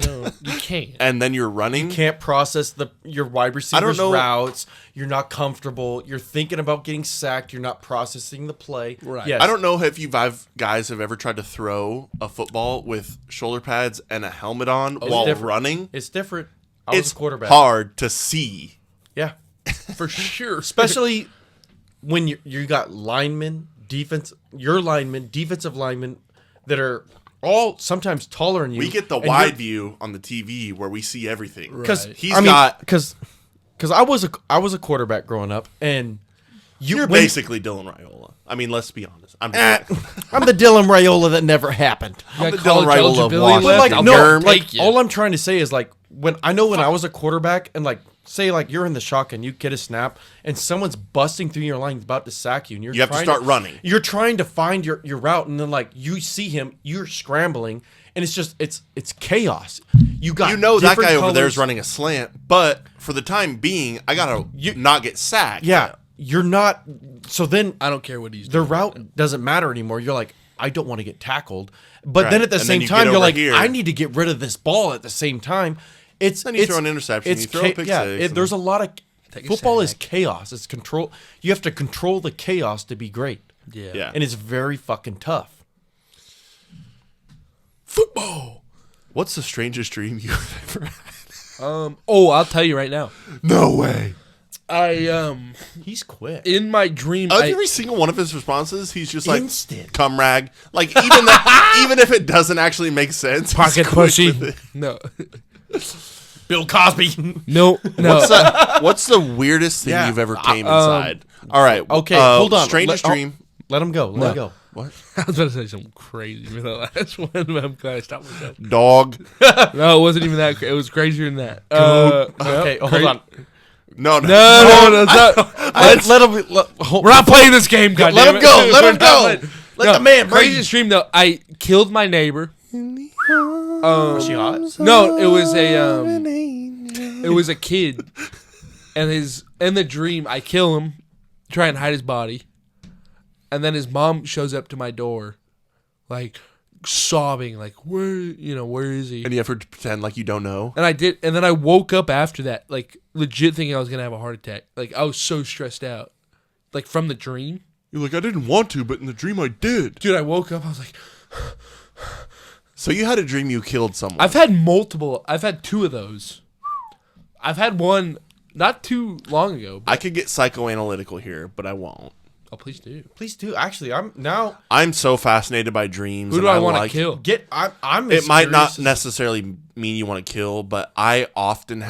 Speaker 2: can't.
Speaker 3: and then you're running,
Speaker 1: can't process your wide receivers
Speaker 3: know-
Speaker 1: routes. You're not comfortable. You're thinking about getting sacked. You're not processing the play.
Speaker 2: Right.
Speaker 1: Yes.
Speaker 3: I don't know if guys have ever tried to throw a football with shoulder pads and a helmet on while
Speaker 1: different.
Speaker 3: running.
Speaker 1: It's different. I was
Speaker 3: It's
Speaker 1: a quarterback.
Speaker 3: hard to see.
Speaker 1: Yeah.
Speaker 2: For sure.
Speaker 1: Especially when you got linemen, defensive linemen that are all sometimes taller than you.
Speaker 3: We get the
Speaker 1: and
Speaker 3: wide
Speaker 1: you're-
Speaker 3: view on the TV where we see everything.
Speaker 1: Because
Speaker 2: Right.
Speaker 3: He's got.
Speaker 1: because I was a quarterback growing up, and
Speaker 3: You're basically Dylan Raiola. I mean, let's be honest. I'm
Speaker 1: the Dylan Raiola that never happened.
Speaker 3: I'm the
Speaker 2: got college
Speaker 3: Dylan Raiola of
Speaker 2: eligibility
Speaker 3: Washington.
Speaker 1: But like
Speaker 2: I'll
Speaker 1: no,
Speaker 3: Germ.
Speaker 1: like
Speaker 2: take you.
Speaker 1: all I'm trying to say is like when I was a quarterback and like say like you're in the shotgun, you get a snap and someone's busting through your line about to sack you, and
Speaker 3: You have to start running.
Speaker 1: You're trying to find your route, and then like you see him, you're scrambling, and it's just it's chaos. You got
Speaker 3: that
Speaker 1: different
Speaker 3: guy over there is
Speaker 1: colors.
Speaker 3: running a slant, but for the time being, I gotta not get sacked.
Speaker 1: Yeah, you're not. So then
Speaker 2: I don't care what he's
Speaker 1: the
Speaker 2: doing.
Speaker 1: route doesn't matter anymore. You're like, I don't want to get tackled. But
Speaker 3: Right.
Speaker 1: then at the
Speaker 3: And
Speaker 1: same
Speaker 3: then you
Speaker 1: time,
Speaker 3: get
Speaker 1: you're
Speaker 3: over
Speaker 1: like,
Speaker 3: here.
Speaker 1: I need to get rid of this ball at the same time.
Speaker 3: Then you throw an interception, you throw a pick six,
Speaker 1: there's a lot of
Speaker 2: Take a
Speaker 1: football is
Speaker 2: sack.
Speaker 1: chaos. It's control. You have to control the chaos to be great.
Speaker 2: Yeah.
Speaker 1: And it's very fucking tough.
Speaker 2: Football.
Speaker 3: What's the strangest dream you've ever had?
Speaker 2: I'll tell you right now.
Speaker 3: No way.
Speaker 1: He's quick.
Speaker 2: In my dream,
Speaker 3: Every single one of his responses, he's just like
Speaker 1: Instant.
Speaker 3: cum rag. Like even if it doesn't actually make sense, he's
Speaker 2: pocket
Speaker 3: quick
Speaker 2: pussy.
Speaker 3: with it.
Speaker 2: No.
Speaker 1: Bill Cosby.
Speaker 2: No.
Speaker 3: What's the weirdest thing
Speaker 1: Yeah.
Speaker 3: you've ever came inside? All right.
Speaker 1: Okay, hold on.
Speaker 3: Strangest dream.
Speaker 1: Let him go. Let him go.
Speaker 3: What?
Speaker 2: I was about to say something crazy for the last one, but I'm glad I stopped with that.
Speaker 3: Dog.
Speaker 2: No, it wasn't even that. It was crazier than that.
Speaker 1: Okay, hold on.
Speaker 3: No.
Speaker 2: No, it's not.
Speaker 1: Let him.
Speaker 2: We're not playing this game, goddammit.
Speaker 1: Let him go. Let him go. Let the man breathe.
Speaker 2: Craziest dream though. I killed my neighbor.
Speaker 1: Was she hot?
Speaker 2: No, it was a kid, and in the dream I kill him, try and hide his body, and then his mom shows up to my door, like sobbing, like where is he?
Speaker 3: And you have to pretend like you don't know.
Speaker 2: And I did, and then I woke up after that, like legit thinking I was gonna have a heart attack. Like I was so stressed out, like from the dream.
Speaker 3: You're like, I didn't want to, but in the dream I did.
Speaker 2: Dude, I woke up, I was like.
Speaker 3: So you had a dream you killed someone.
Speaker 2: I've had multiple. I've had 2 of those. I've had one not too long ago.
Speaker 3: I could get psychoanalytical here, but I won't.
Speaker 2: Oh, please do.
Speaker 1: Please do. Actually,
Speaker 3: I'm so fascinated by dreams.
Speaker 2: Who do I want to kill?
Speaker 1: I'm.
Speaker 3: It might not necessarily mean you want to kill, but I often have